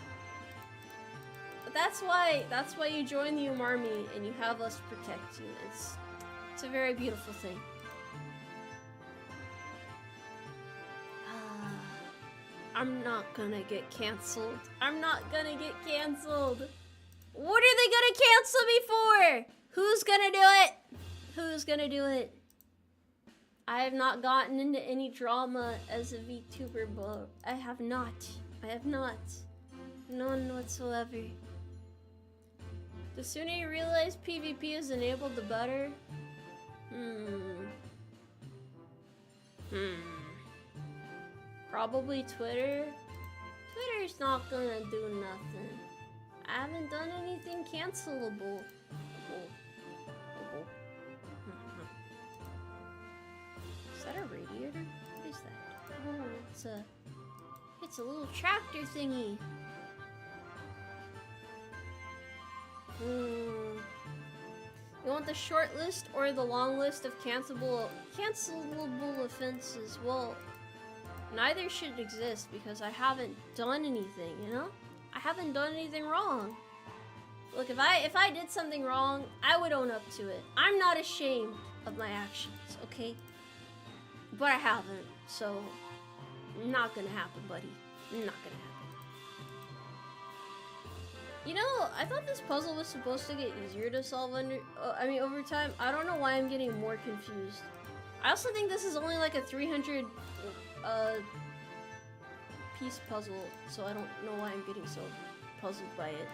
But that's why you join the Umarmy and you have us protect you. It's a very beautiful thing. I'm not gonna get canceled. I'm not gonna get canceled. What are they gonna cancel me for? Who's gonna do it? Who's gonna do it? I have not gotten into any drama as a VTuber, but I have not. I have not. None whatsoever. The sooner you realize PvP is enabled, the better. Probably Twitter. Twitter's not gonna do nothing. I haven't done anything cancelable. Is that a radiator? What is that? Oh, it's a It's a little tractor thingy. You want the short list or the long list of cancelable offenses? Well, neither should exist because I haven't done anything, you know? I haven't done anything wrong. Look, if I did something wrong, I would own up to it. I'm not ashamed of my actions, okay? But I haven't, so not gonna happen, buddy. Not gonna happen. You know, I thought this puzzle was supposed to get easier to solve over time. I don't know why I'm getting more confused. I also think this is only like a 300 piece puzzle, so I don't know why I'm getting so puzzled by it.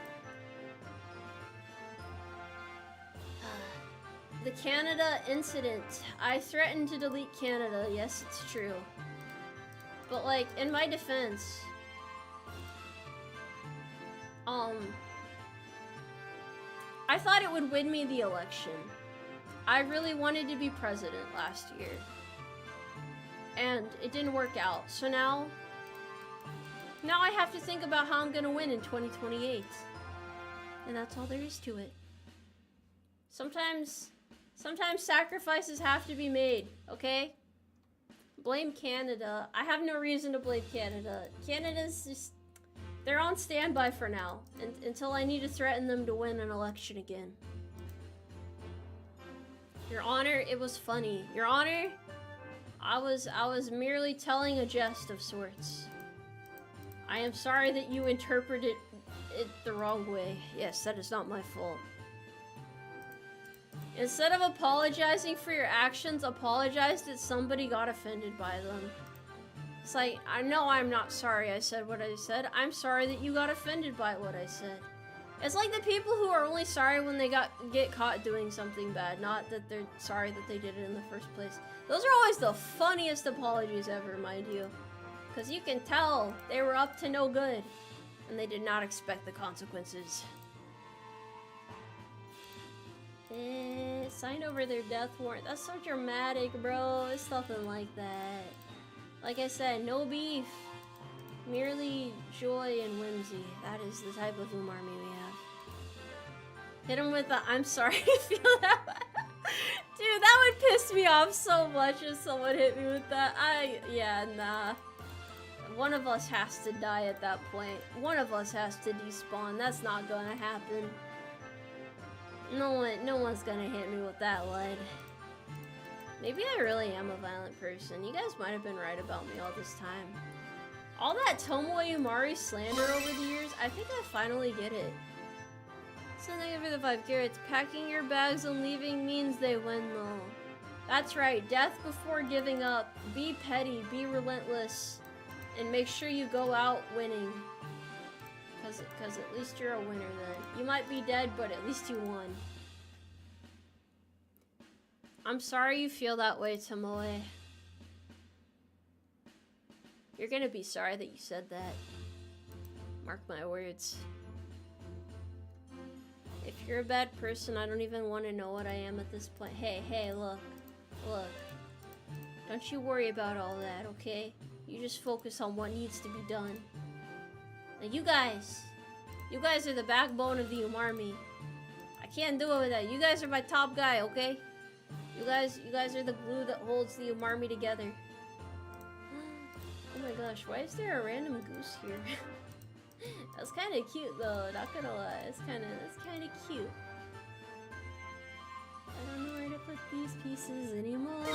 The Canada incident. I threatened to delete Canada. Yes, it's true. But like, in my defense, I thought it would win me the election. I really wanted to be president last year. And it didn't work out. So now I have to think about how I'm gonna win in 2028. And that's all there is to it. Sometimes sacrifices have to be made, okay? Blame Canada. I have no reason to blame Canada. Canada's just... They're on standby for now, until I need to threaten them to win an election again. Your Honor, it was funny. Your Honor, I was merely telling a jest of sorts. I am sorry that you interpreted it the wrong way. Yes, that is not my fault. Instead of apologizing for your actions, apologize that somebody got offended by them. It's like, I know I'm not sorry I said what I said. I'm sorry that you got offended by what I said. It's like the people who are only sorry when they get caught doing something bad, not that they're sorry that they did it in the first place. Those are always the funniest apologies ever, mind you. Because you can tell they were up to no good, and they did not expect the consequences. Signed over their death warrant. That's so dramatic, bro. It's nothing like that. Like I said, no beef. Merely joy and whimsy. That is the type of Umarmy we have. Hit him with the I'm sorry you feel that way. Dude, that would piss me off so much if someone hit me with that. Yeah, nah. One of us has to die at that point. One of us has to despawn. That's not gonna happen. No one's gonna hit me with that lead. Maybe I really am a violent person. You guys might have been right about me all this time. All that Tomoe Umari slander over the years, I think I finally get it. Something over the 5 carrots. Packing your bags and leaving means they win though. That's right, death before giving up. Be petty, be relentless, and make sure you go out winning. Cause at least you're a winner then. You might be dead, but at least you won. I'm sorry you feel that way, Tomoe. You're gonna be sorry that you said that. Mark my words. If you're a bad person, I don't even want to know what I am at this point. Hey, look. Don't you worry about all that, okay? You just focus on what needs to be done. Now you guys are the backbone of the Umarmy. I can't do it without you. You guys are my top guy, okay? You guys are the glue that holds the Umarmy together. Oh my gosh, why is there a random goose here? That's kind of cute though, not gonna lie. That's kind of cute. I don't know where to put these pieces anymore.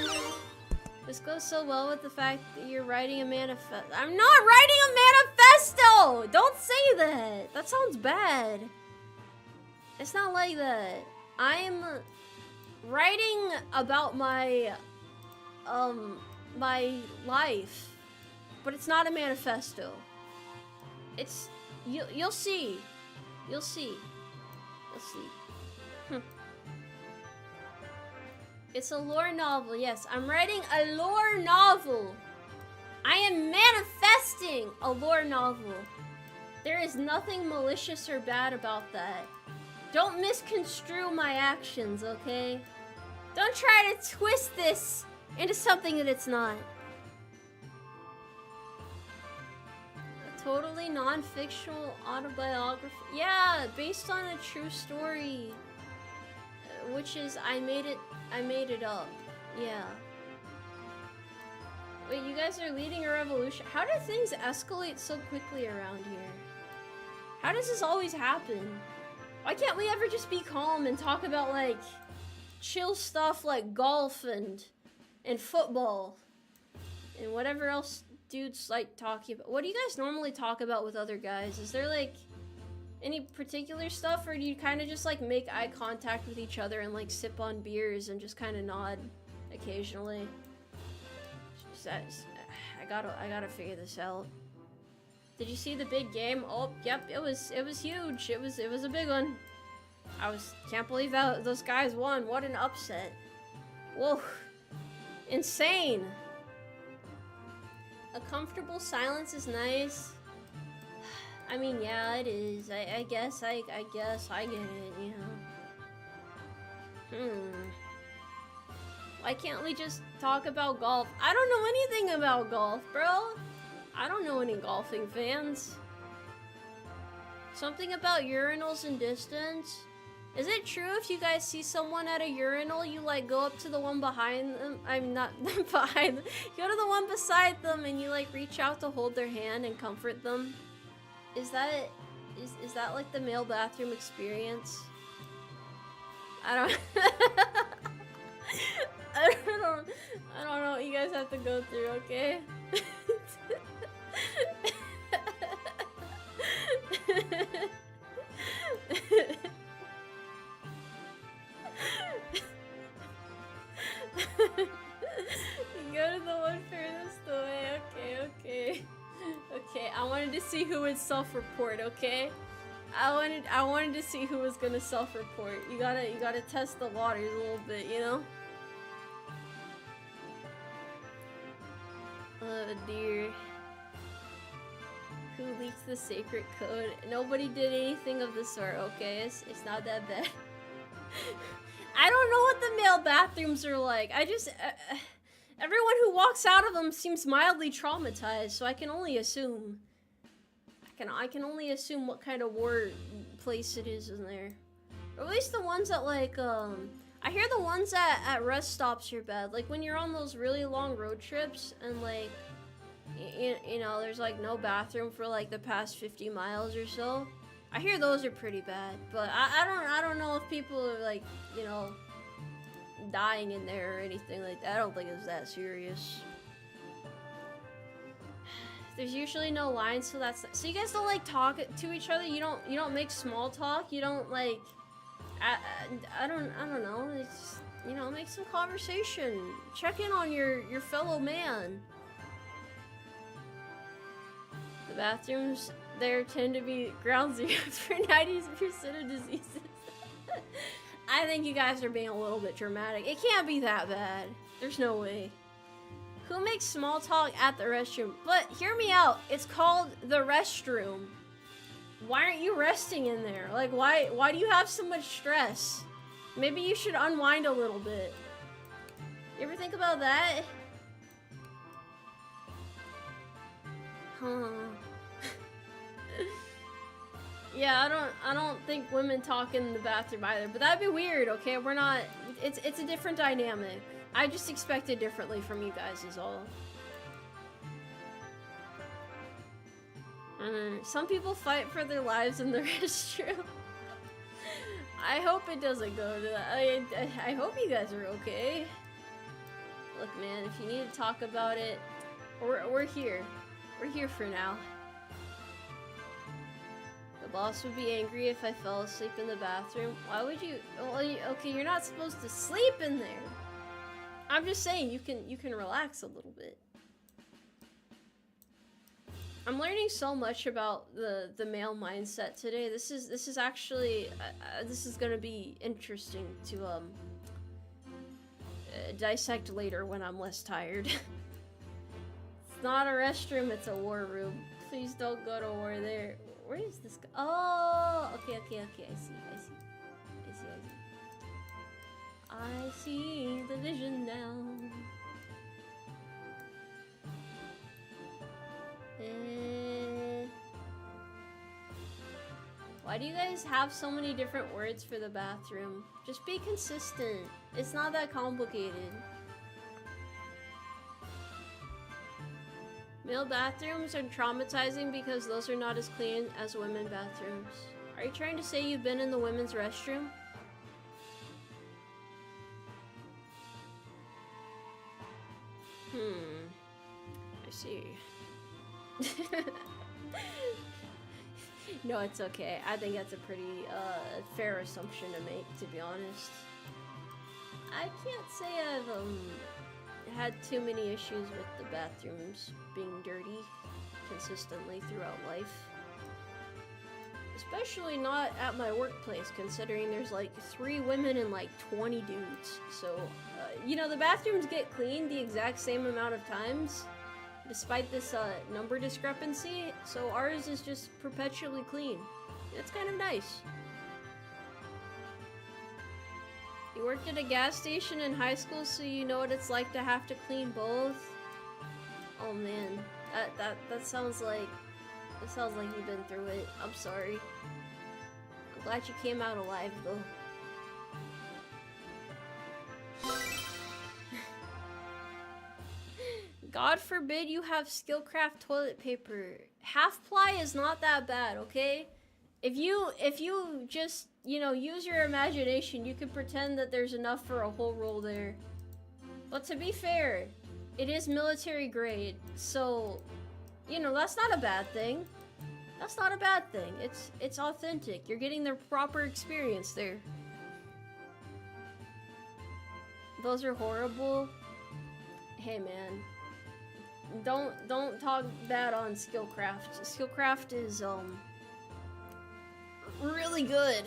This goes so well with the fact that you're writing a manifesto. I'm not writing a manifesto! Don't say that! That sounds bad. It's not like that. I'm writing about my life, but it's not a manifesto. It's you'll see. It's a lore novel. Yes, I'm writing a lore novel. I am manifesting a lore novel. There is nothing malicious or bad about that. Don't misconstrue my actions, okay? Don't try to twist this into something that it's not. Totally non-fictional autobiography. Yeah, based on a true story. Which is, I made it up. Yeah. Wait, you guys are leading a revolution? How do things escalate so quickly around here? How does this always happen? Why can't we ever just be calm and talk about, like, chill stuff like golf and football and whatever else dudes like talking about? What do you guys normally talk about with other guys? Is there, like, any particular stuff, or do you kind of just, like, make eye contact with each other and, like, sip on beers and just kind of nod occasionally? I gotta figure this out. Did you see the big game? Oh, yep, it was huge. It was a big one. Can't believe that those guys won. What an upset. Whoa. Insane. A comfortable silence is nice. I mean, yeah, it is. I guess I get it, you know. Why can't we just talk about golf? I don't know anything about golf, bro. I don't know any golfing fans. Something about urinals and distance. Is it true if you guys see someone at a urinal, you like go up to the one behind them? I'm not behind them. You go to the one beside them and you like reach out to hold their hand and comfort them? Is that like the male bathroom experience? I don't I don't know what you guys have to go through, okay? You go to the one furthest away, okay. Okay, I wanted to see who would self-report, okay? I wanted to see who was gonna self-report. You gotta test the waters a little bit, you know? Oh dear. Who leaked the sacred code? Nobody did anything of the sort, okay? It's not that bad. I don't know what the male bathrooms are like. Everyone who walks out of them seems mildly traumatized, so I can only assume. I can only assume what kind of war place it is in there. Or at least the ones that like, I hear the ones at rest stops are bad. Like when you're on those really long road trips and like, you know, there's like no bathroom for like the past 50 miles or so. I hear those are pretty bad, but I don't know if people are like, you know, dying in there or anything like that. I don't think it's that serious. There's usually no lines, so that's so you guys don't like talk to each other. You don't make small talk. You don't like. I don't know. It's just, you know, make some conversation. Check in on your fellow man. The bathrooms there tend to be ground zero for 90% of diseases. I think you guys are being a little bit dramatic. It can't be that bad. There's no way. Who makes small talk at the restroom? But hear me out. It's called the restroom. Why aren't you resting in there? Like, why do you have so much stress? Maybe you should unwind a little bit. You ever think about that? Huh. Yeah, I don't think women talk in the bathroom either, but that'd be weird, okay? We're not, it's a different dynamic. I just expect it differently from you guys is all. Some people fight for their lives in the restroom. I hope it doesn't go to that. I hope you guys are okay. Look, man, if you need to talk about it, we're here. We're here for now. The boss would be angry if I fell asleep in the bathroom. Why would you? Well, okay, you're not supposed to sleep in there. I'm just saying you can relax a little bit. I'm learning so much about the male mindset today. This is actually this is gonna be interesting to dissect later when I'm less tired. It's not a restroom, it's a war room. Please don't go to war there. Where is this guy? Oh, okay. I see the vision now. Why do you guys have so many different words for the bathroom? Just be consistent. It's not that complicated. Male bathrooms are traumatizing because those are not as clean as women bathrooms. Are you trying to say you've been in the women's restroom? I see. No, it's okay. I think that's a pretty fair assumption to make, to be honest. I can't say I've had too many issues with the bathrooms being dirty consistently throughout life. Especially not at my workplace, considering there's like 3 women and like 20 dudes. So, you know, the bathrooms get cleaned the exact same amount of times, despite this number discrepancy, so ours is just perpetually clean. It's kind of nice. You worked at a gas station in high school, so you know what it's like to have to clean both? Oh man, that sounds like you've been through it. I'm sorry. I'm glad you came out alive though. God forbid you have Skillcraft toilet paper. Half ply is not that bad, okay? If you just, you know, use your imagination, you can pretend that there's enough for a whole roll there. But to be fair, it is military grade, so, you know, that's not a bad thing. That's not a bad thing. It's authentic. You're getting the proper experience there. Those are horrible. Hey man. Don't talk bad on Skillcraft. Skillcraft is really good.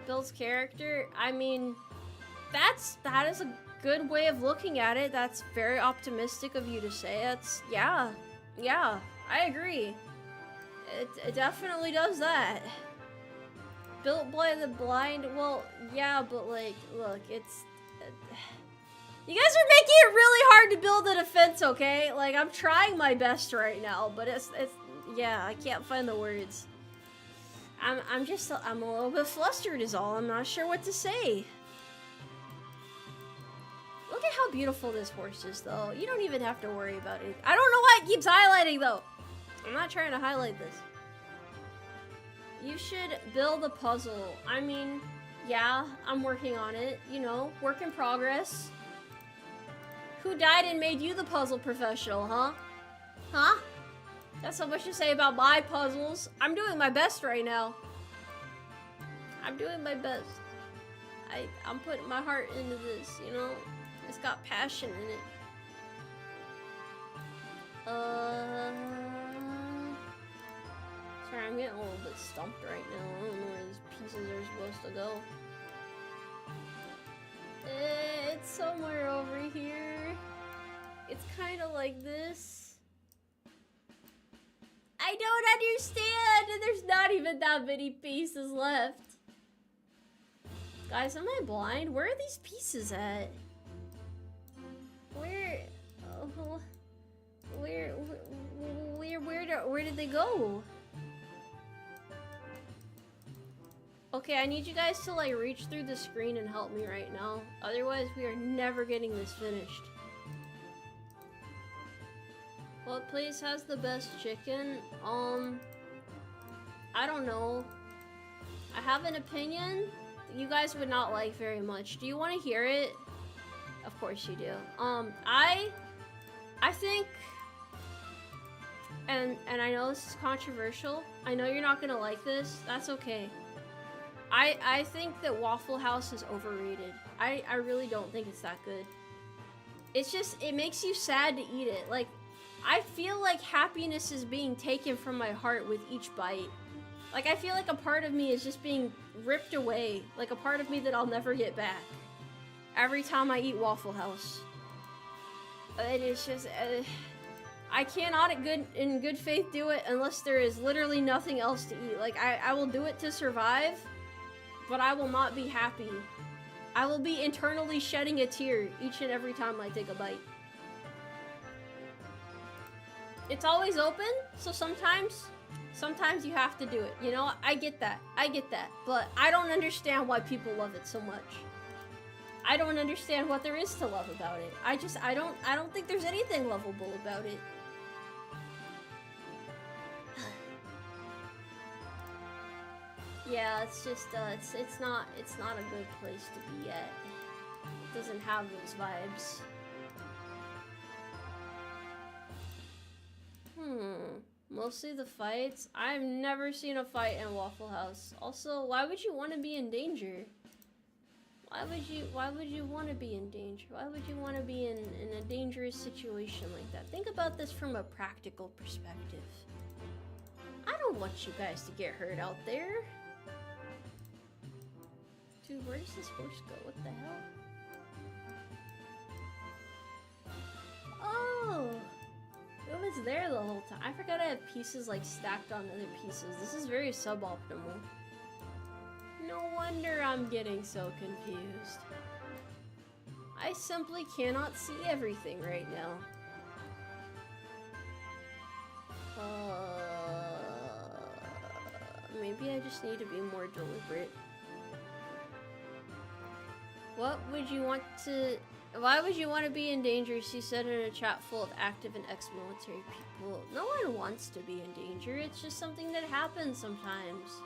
Builds character. I mean, that is a good way of looking at it. That's very optimistic of you to say. That's yeah, I agree. It definitely does that. Built by the blind. Well, yeah, but like, look, it's. You guys are making it really hard to build a defense, okay? Like, I'm trying my best right now, but it's yeah, I can't find the words. I'm a little bit flustered is all. I'm not sure what to say. Look at how beautiful this horse is, though. You don't even have to worry about it. I don't know why it keeps highlighting, though. I'm not trying to highlight this. You should build a puzzle. I mean, yeah, I'm working on it. You know, work in progress. Who died and made you the puzzle professional, huh? Huh? That's so much to say about my puzzles. I'm doing my best right now. I'm doing my best. I'm putting my heart into this, you know? It's got passion in it. Sorry, I'm getting a little bit stumped right now. I don't know where these pieces are supposed to go. It's somewhere over here. It's kind of like this. I don't understand! There's not even that many pieces left. Guys, am I blind? Where are these pieces at? Where did they go? Okay, I need you guys to like reach through the screen and help me right now. Otherwise, we are never getting this finished. What place has the best chicken? I don't know. I have an opinion that you guys would not like very much. Do you want to hear it? Of course you do. I think, and I know this is controversial. I know you're not gonna like this. That's okay. I think that Waffle House is overrated. I really don't think it's that good. It's just, it makes you sad to eat it. Like, I feel like happiness is being taken from my heart with each bite. Like, I feel like a part of me is just being ripped away. Like, a part of me that I'll never get back. Every time I eat Waffle House. It is just, I cannot in good faith do it unless there is literally nothing else to eat. Like, I will do it to survive, but I will not be happy. I will be internally shedding a tear each and every time I take a bite. It's always open, so sometimes Sometimes you have to do it, you know? I get that. I get that. But I don't understand why people love it so much. I don't understand what there is to love about it. I don't think there's anything lovable about it. Yeah, it's just, it's not a good place to be at. It doesn't have those vibes. Mostly the fights. I've never seen a fight in Waffle House. Also, why would you want to be in danger? Why would you want to be in danger? Why would you want to be in a dangerous situation like that? Think about this from a practical perspective. I don't want you guys to get hurt out there. Dude, where does this horse go? What the hell? Oh! It was there the whole time. I forgot I have pieces like stacked on other pieces. This is very suboptimal. No wonder I'm getting so confused. I simply cannot see everything right now. Maybe I just need to be more deliberate. What would you want to... Why would you want to be in danger? She said in a chat full of active and ex-military people. No one wants to be in danger. It's just something that happens sometimes.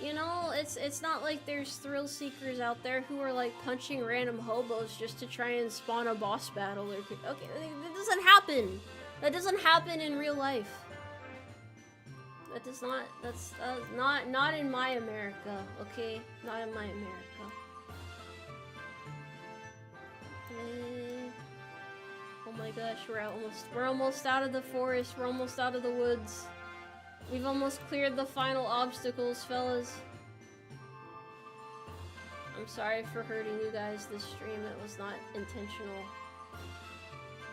You know, it's not like there's thrill seekers out there who are like punching random hobos just to try and spawn a boss battle. Or okay, that doesn't happen. That doesn't happen in real life. That does not. That's not in my America. Okay, not in my America. Oh my gosh, we're almost out of the forest. We're almost out of the woods. We've almost cleared the final obstacles, fellas. I'm sorry for hurting you guys this stream. It was not intentional.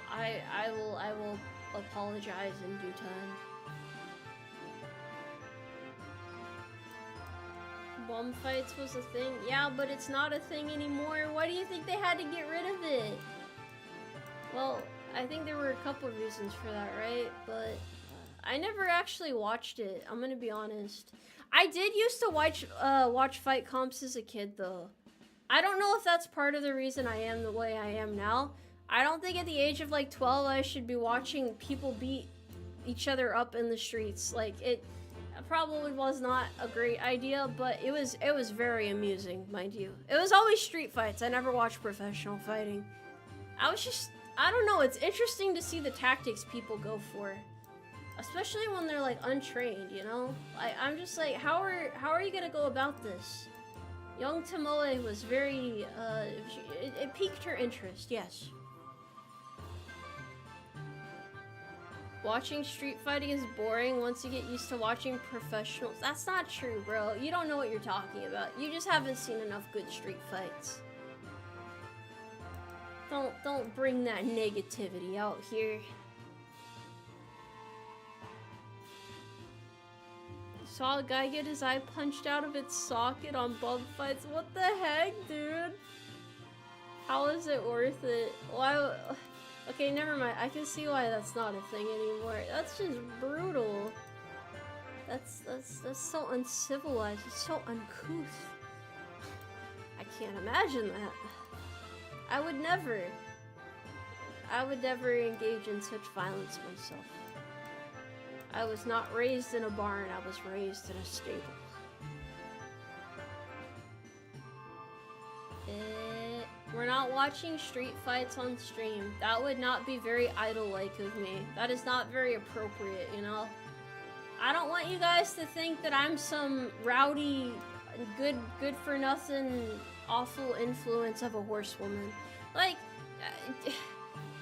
I will apologize in due time. Bomb fights was a thing? Yeah, but it's not a thing anymore. Why do you think they had to get rid of it? Well, I think there were a couple of reasons for that, right? But I never actually watched it. I'm gonna be honest. I did used to watch fight comps as a kid, though. I don't know if that's part of the reason I am the way I am now. I don't think at the age of like 12 I should be watching people beat each other up in the streets. Like it probably was not a great idea, but it was very amusing, mind you. It was always street fights. I never watched professional fighting. I don't know, it's interesting to see the tactics people go for. Especially when they're like untrained, you know? I'm just like, how are you gonna go about this? Young Tomoe was very, it piqued her interest, yes. Watching street fighting is boring once you get used to watching professionals. That's not true, bro. You don't know what you're talking about. You just haven't seen enough good street fights. Don't bring that negativity out here. Saw a guy get his eye punched out of its socket on bug fights. What the heck, dude? How is it worth it? Why? Okay, never mind. I can see why that's not a thing anymore. That's just brutal. That's so uncivilized. It's so uncouth. I can't imagine that. I would never engage in such violence myself. I was not raised in a barn. I was raised in a stable. We're not watching street fights on stream. That would not be very idol-like of me. That is not very appropriate, you know? I don't want you guys to think that I'm some rowdy, good-for-nothing, awful influence of a horsewoman. Like,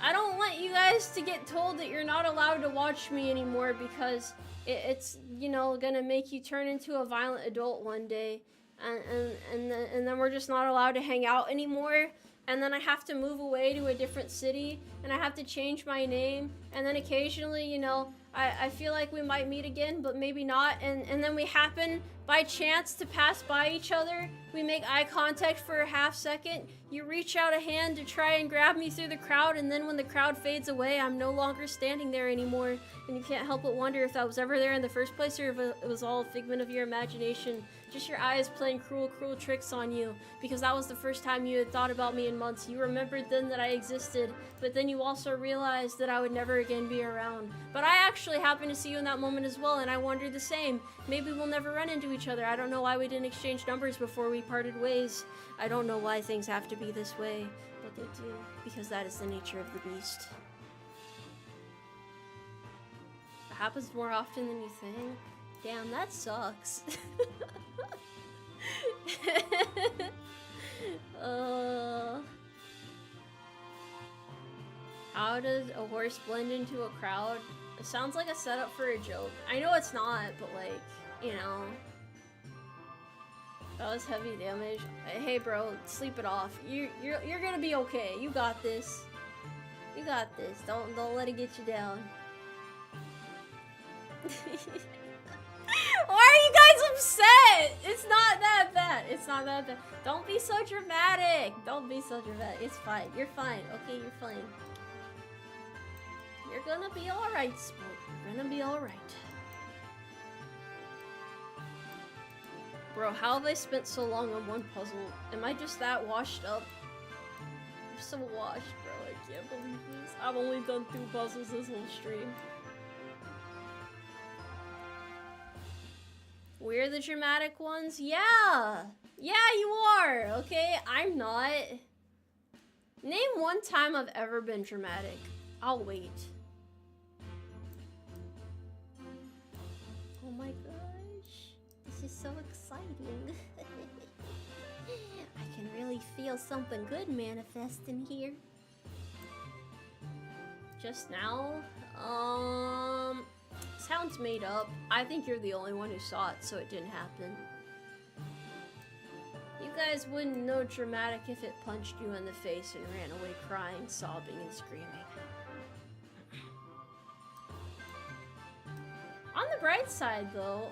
I don't want you guys to get told that you're not allowed to watch me anymore because it's, you know, gonna make you turn into a violent adult one day. And then we're just not allowed to hang out anymore. And then I have to move away to a different city. And I have to change my name. And then occasionally, you know, I feel like we might meet again, but maybe not. And then we happen by chance to pass by each other. We make eye contact for a half second. You reach out a hand to try and grab me through the crowd, and then when the crowd fades away, I'm no longer standing there anymore. And you can't help but wonder if I was ever there in the first place, or if it was all a figment of your imagination. Just your eyes playing cruel, cruel tricks on you. Because that was the first time you had thought about me in months. You remembered then that I existed, but then you also realized that I would never again be around. But I actually happened to see you in that moment as well, and I wondered the same. Maybe we'll never run into each other. I don't know why we didn't exchange numbers before we parted ways. I don't know why things have to be this way, but they do. Because that is the nature of the beast. It happens more often than you think. Damn, that sucks. How does a horse blend into a crowd? It sounds like a setup for a joke. I know it's not, but like, you know. That was heavy damage. Hey bro, sleep it off. You're gonna be okay. You got this. You got this. Don't let it get you down. Why are you guys upset? It's not that bad. It's not that bad. Don't be so dramatic. Don't be so dramatic. It's fine. You're fine. Okay, you're fine. You're gonna be alright, sport. You're gonna be alright. Bro, how have I spent so long on one puzzle? Am I just that washed up? I'm so washed, bro. I can't believe this. I've only done 2 puzzles this whole stream. We're the dramatic ones? Yeah! Yeah, you are! Okay, I'm not. Name one time I've ever been dramatic. I'll wait. Oh my gosh. This is so exciting. I can really feel something good manifesting here. Just now? Sounds made up. I think you're the only one who saw it, so it didn't happen. You guys wouldn't know dramatic if it punched you in the face and ran away crying, sobbing, and screaming. On the bright side, though,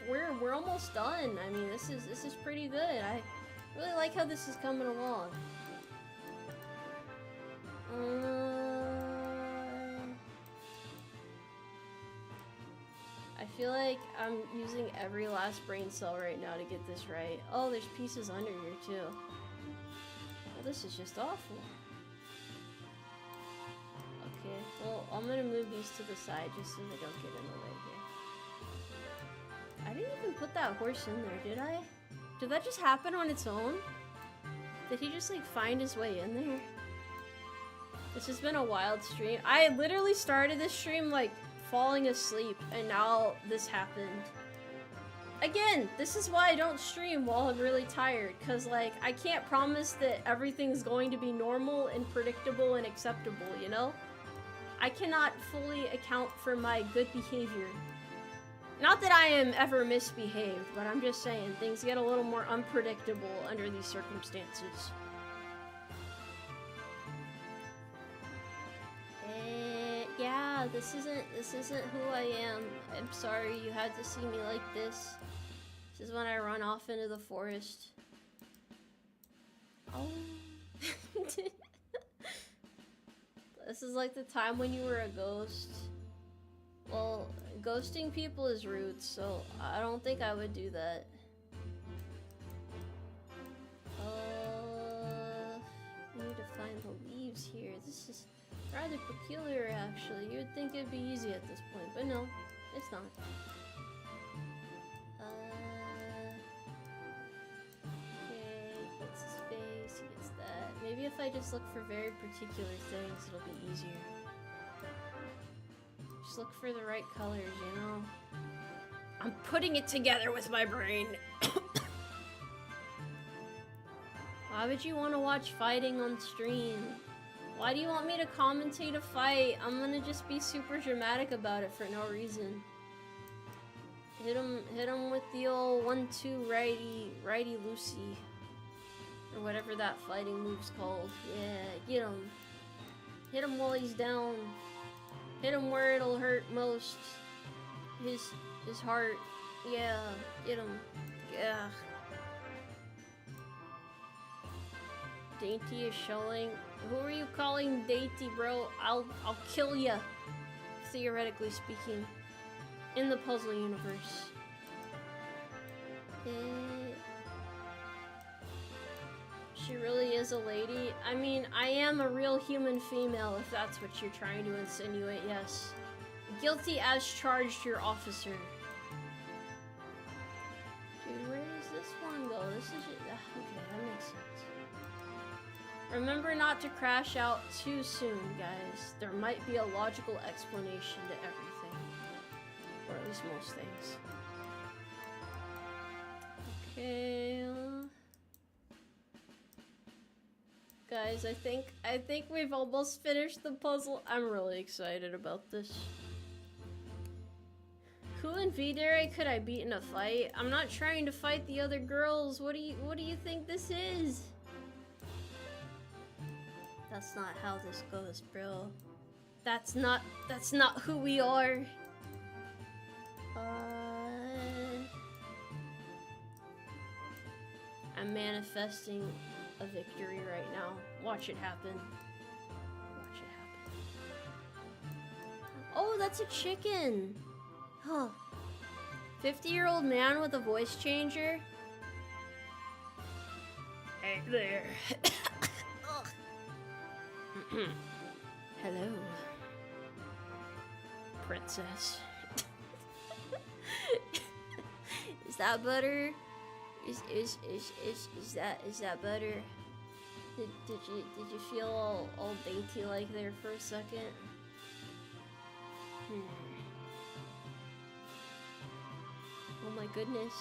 we're almost done. I mean, this is pretty good. I really like how this is coming along. I feel like I'm using every last brain cell right now to get this right. Oh, there's pieces under here too. Well, this is just awful. Okay, well, I'm gonna move these to the side just so they don't get in the way here. I didn't even put that horse in there, did I? Did that just happen on its own? Did he just like find his way in there? This has been a wild stream. I literally started this stream like falling asleep, and now this happened. Again, this is why I don't stream while I'm really tired, because like I can't promise that everything's going to be normal and predictable and acceptable, you know? I cannot fully account for my good behavior. Not that I am ever misbehaved, but I'm just saying things get a little more unpredictable under these circumstances. Yeah, this isn't who I am. I'm sorry you had to see me like this. This is when I run off into the forest. Oh. This is like the time when you were a ghost. Well, ghosting people is rude, so I don't think I would do that. I need to find the leaves here. This is rather peculiar, actually. You would think it'd be easy at this point, but no, it's not. Okay, he gets his face, he gets that. Maybe if I just look for very particular things, it'll be easier. Just look for the right colors, you know? I'm putting it together with my brain. Why would you want to watch fighting on stream? Why do you want me to commentate a fight? I'm gonna just be super dramatic about it for no reason. Hit him with the old 1-2 righty loosey. Or whatever that fighting move's called. Yeah, get him. Hit him while he's down. Hit him where it'll hurt most. His heart. Yeah, get him. Yeah. Dainty is showing. Who are you calling dainty, bro? I'll kill ya. Theoretically speaking, in the puzzle universe. She really is a lady. I mean, I am a real human female, if that's what you're trying to insinuate. Yes. Guilty as charged, your officer. Dude, where does this one go? This is okay, that makes sense. Remember not to crash out too soon, guys. There might be a logical explanation to everything. Or at least most things. Okay. Guys, I think we've almost finished the puzzle. I'm really excited about this. Who in V-Dere could I beat in a fight? I'm not trying to fight the other girls. What do you think this is? That's not how this goes, bro. That's not who we are. I'm manifesting a victory right now. Watch it happen. Watch it happen. Oh, that's a chicken. Huh. 50-year-old man with a voice changer. Hey there. Hello, princess. Is that butter? Is that butter? Did you feel all dainty like there for a second? Oh my goodness.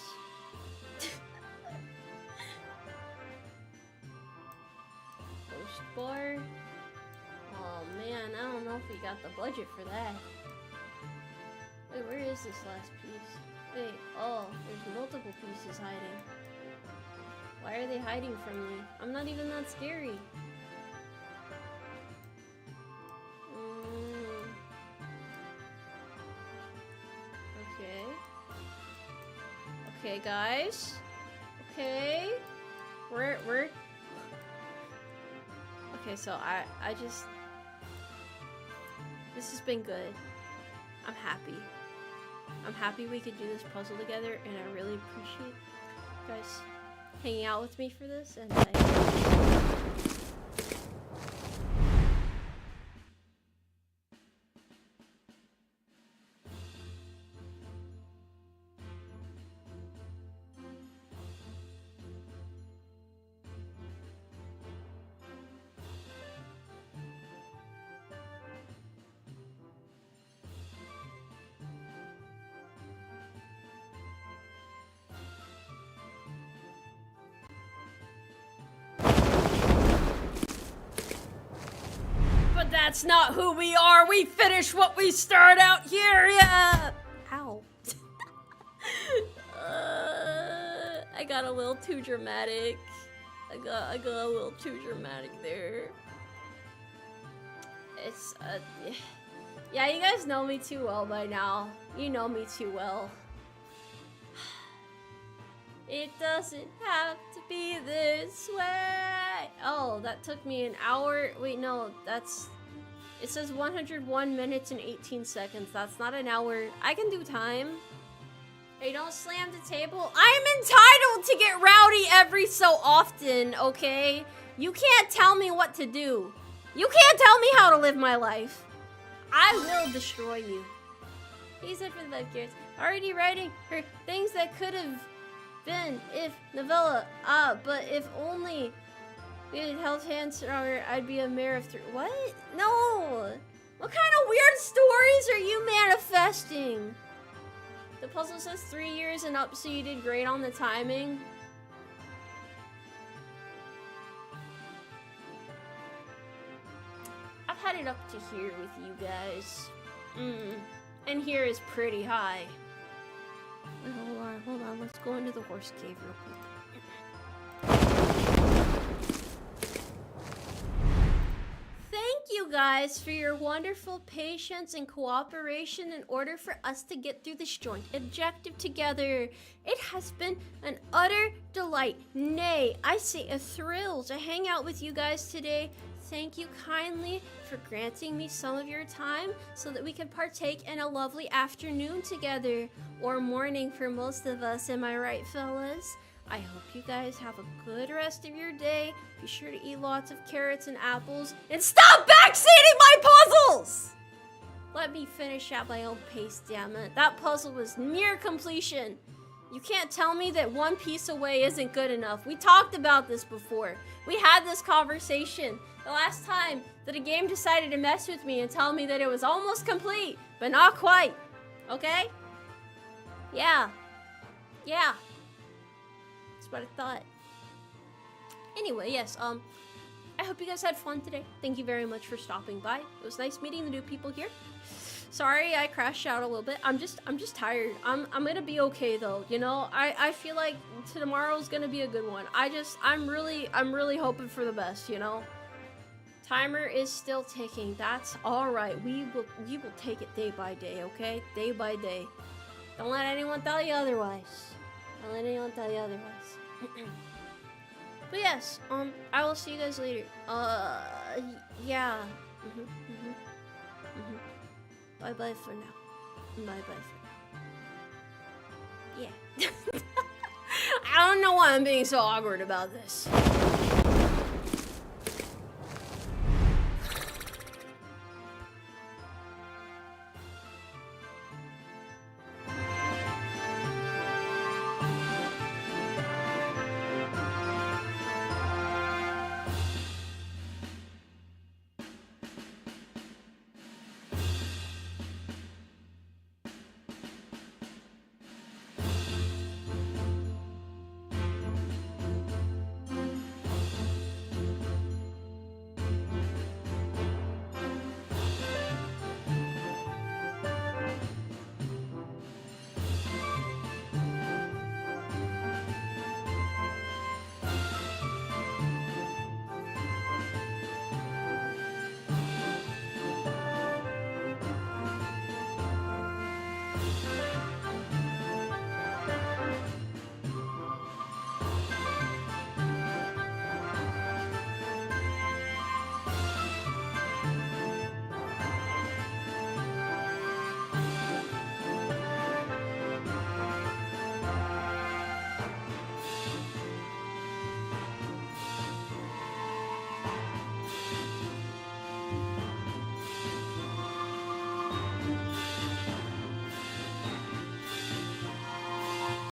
Post bar. Oh man, I don't know if we got the budget for that. Wait, where is this last piece? Wait, oh, there's multiple pieces hiding. Why are they hiding from me? I'm not even that scary. Okay. Okay, guys. Okay. We're... Okay, so I just... This has been good. I'm happy. I'm happy we could do this puzzle together, and I really appreciate you guys hanging out with me for this, and that's not who we are. We finish what we start out here. Yeah. Ow. I got a little too dramatic. I got a little too dramatic there. It's yeah, you guys know me too well by now. You know me too well. It doesn't have to be this way. Oh, that took me an hour. Wait, no, that's... It says 101 minutes and 18 seconds. That's not an hour. I can do time. Hey, don't slam the table. I'm entitled to get rowdy every so often, okay? You can't tell me what to do. You can't tell me how to live my life. I will destroy you. He said for the 5 years. Already writing her things that could have been if novella. But if only it held hands stronger, I'd be a mayor of 3. What? No. What kind of weird stories are you manifesting? The puzzle says 3 years and up, so you did great on the timing. I've had it up to here with you guys. And here is pretty high. Wait, hold on. Let's go into the horse cave real quick. Thank you guys for your wonderful patience and cooperation in order for us to get through this joint objective together. It has been an utter delight, nay, I say a thrill to hang out with you guys today. Thank you kindly for granting me some of your time so that we can partake in a lovely afternoon together, or morning for most of us, am I right, fellas? I hope you guys have a good rest of your day. Be sure to eat lots of carrots and apples, and stop backseating my puzzles! Let me finish at my own pace, damn it. That puzzle was near completion. You can't tell me that one piece away isn't good enough. We talked about this before. We had this conversation the last time that a game decided to mess with me and tell me that it was almost complete, but not quite. Okay? Yeah. Yeah. That's what I thought. Anyway, yes, I hope you guys had fun today. Thank you very much for stopping by. It was nice meeting the new people here. Sorry I crashed out a little bit. I'm just tired. I'm gonna be okay though. You know, I feel like tomorrow's gonna be a good one. I'm really hoping for the best, you know. Timer is still ticking. That's all right. We will take it day by day, okay? Day by day. Don't let anyone tell you otherwise. Don't let anyone tell you otherwise. But yes, I will see you guys later. Yeah. Bye-bye for now. Bye-bye for now. Yeah. I don't know why I'm being so awkward about this.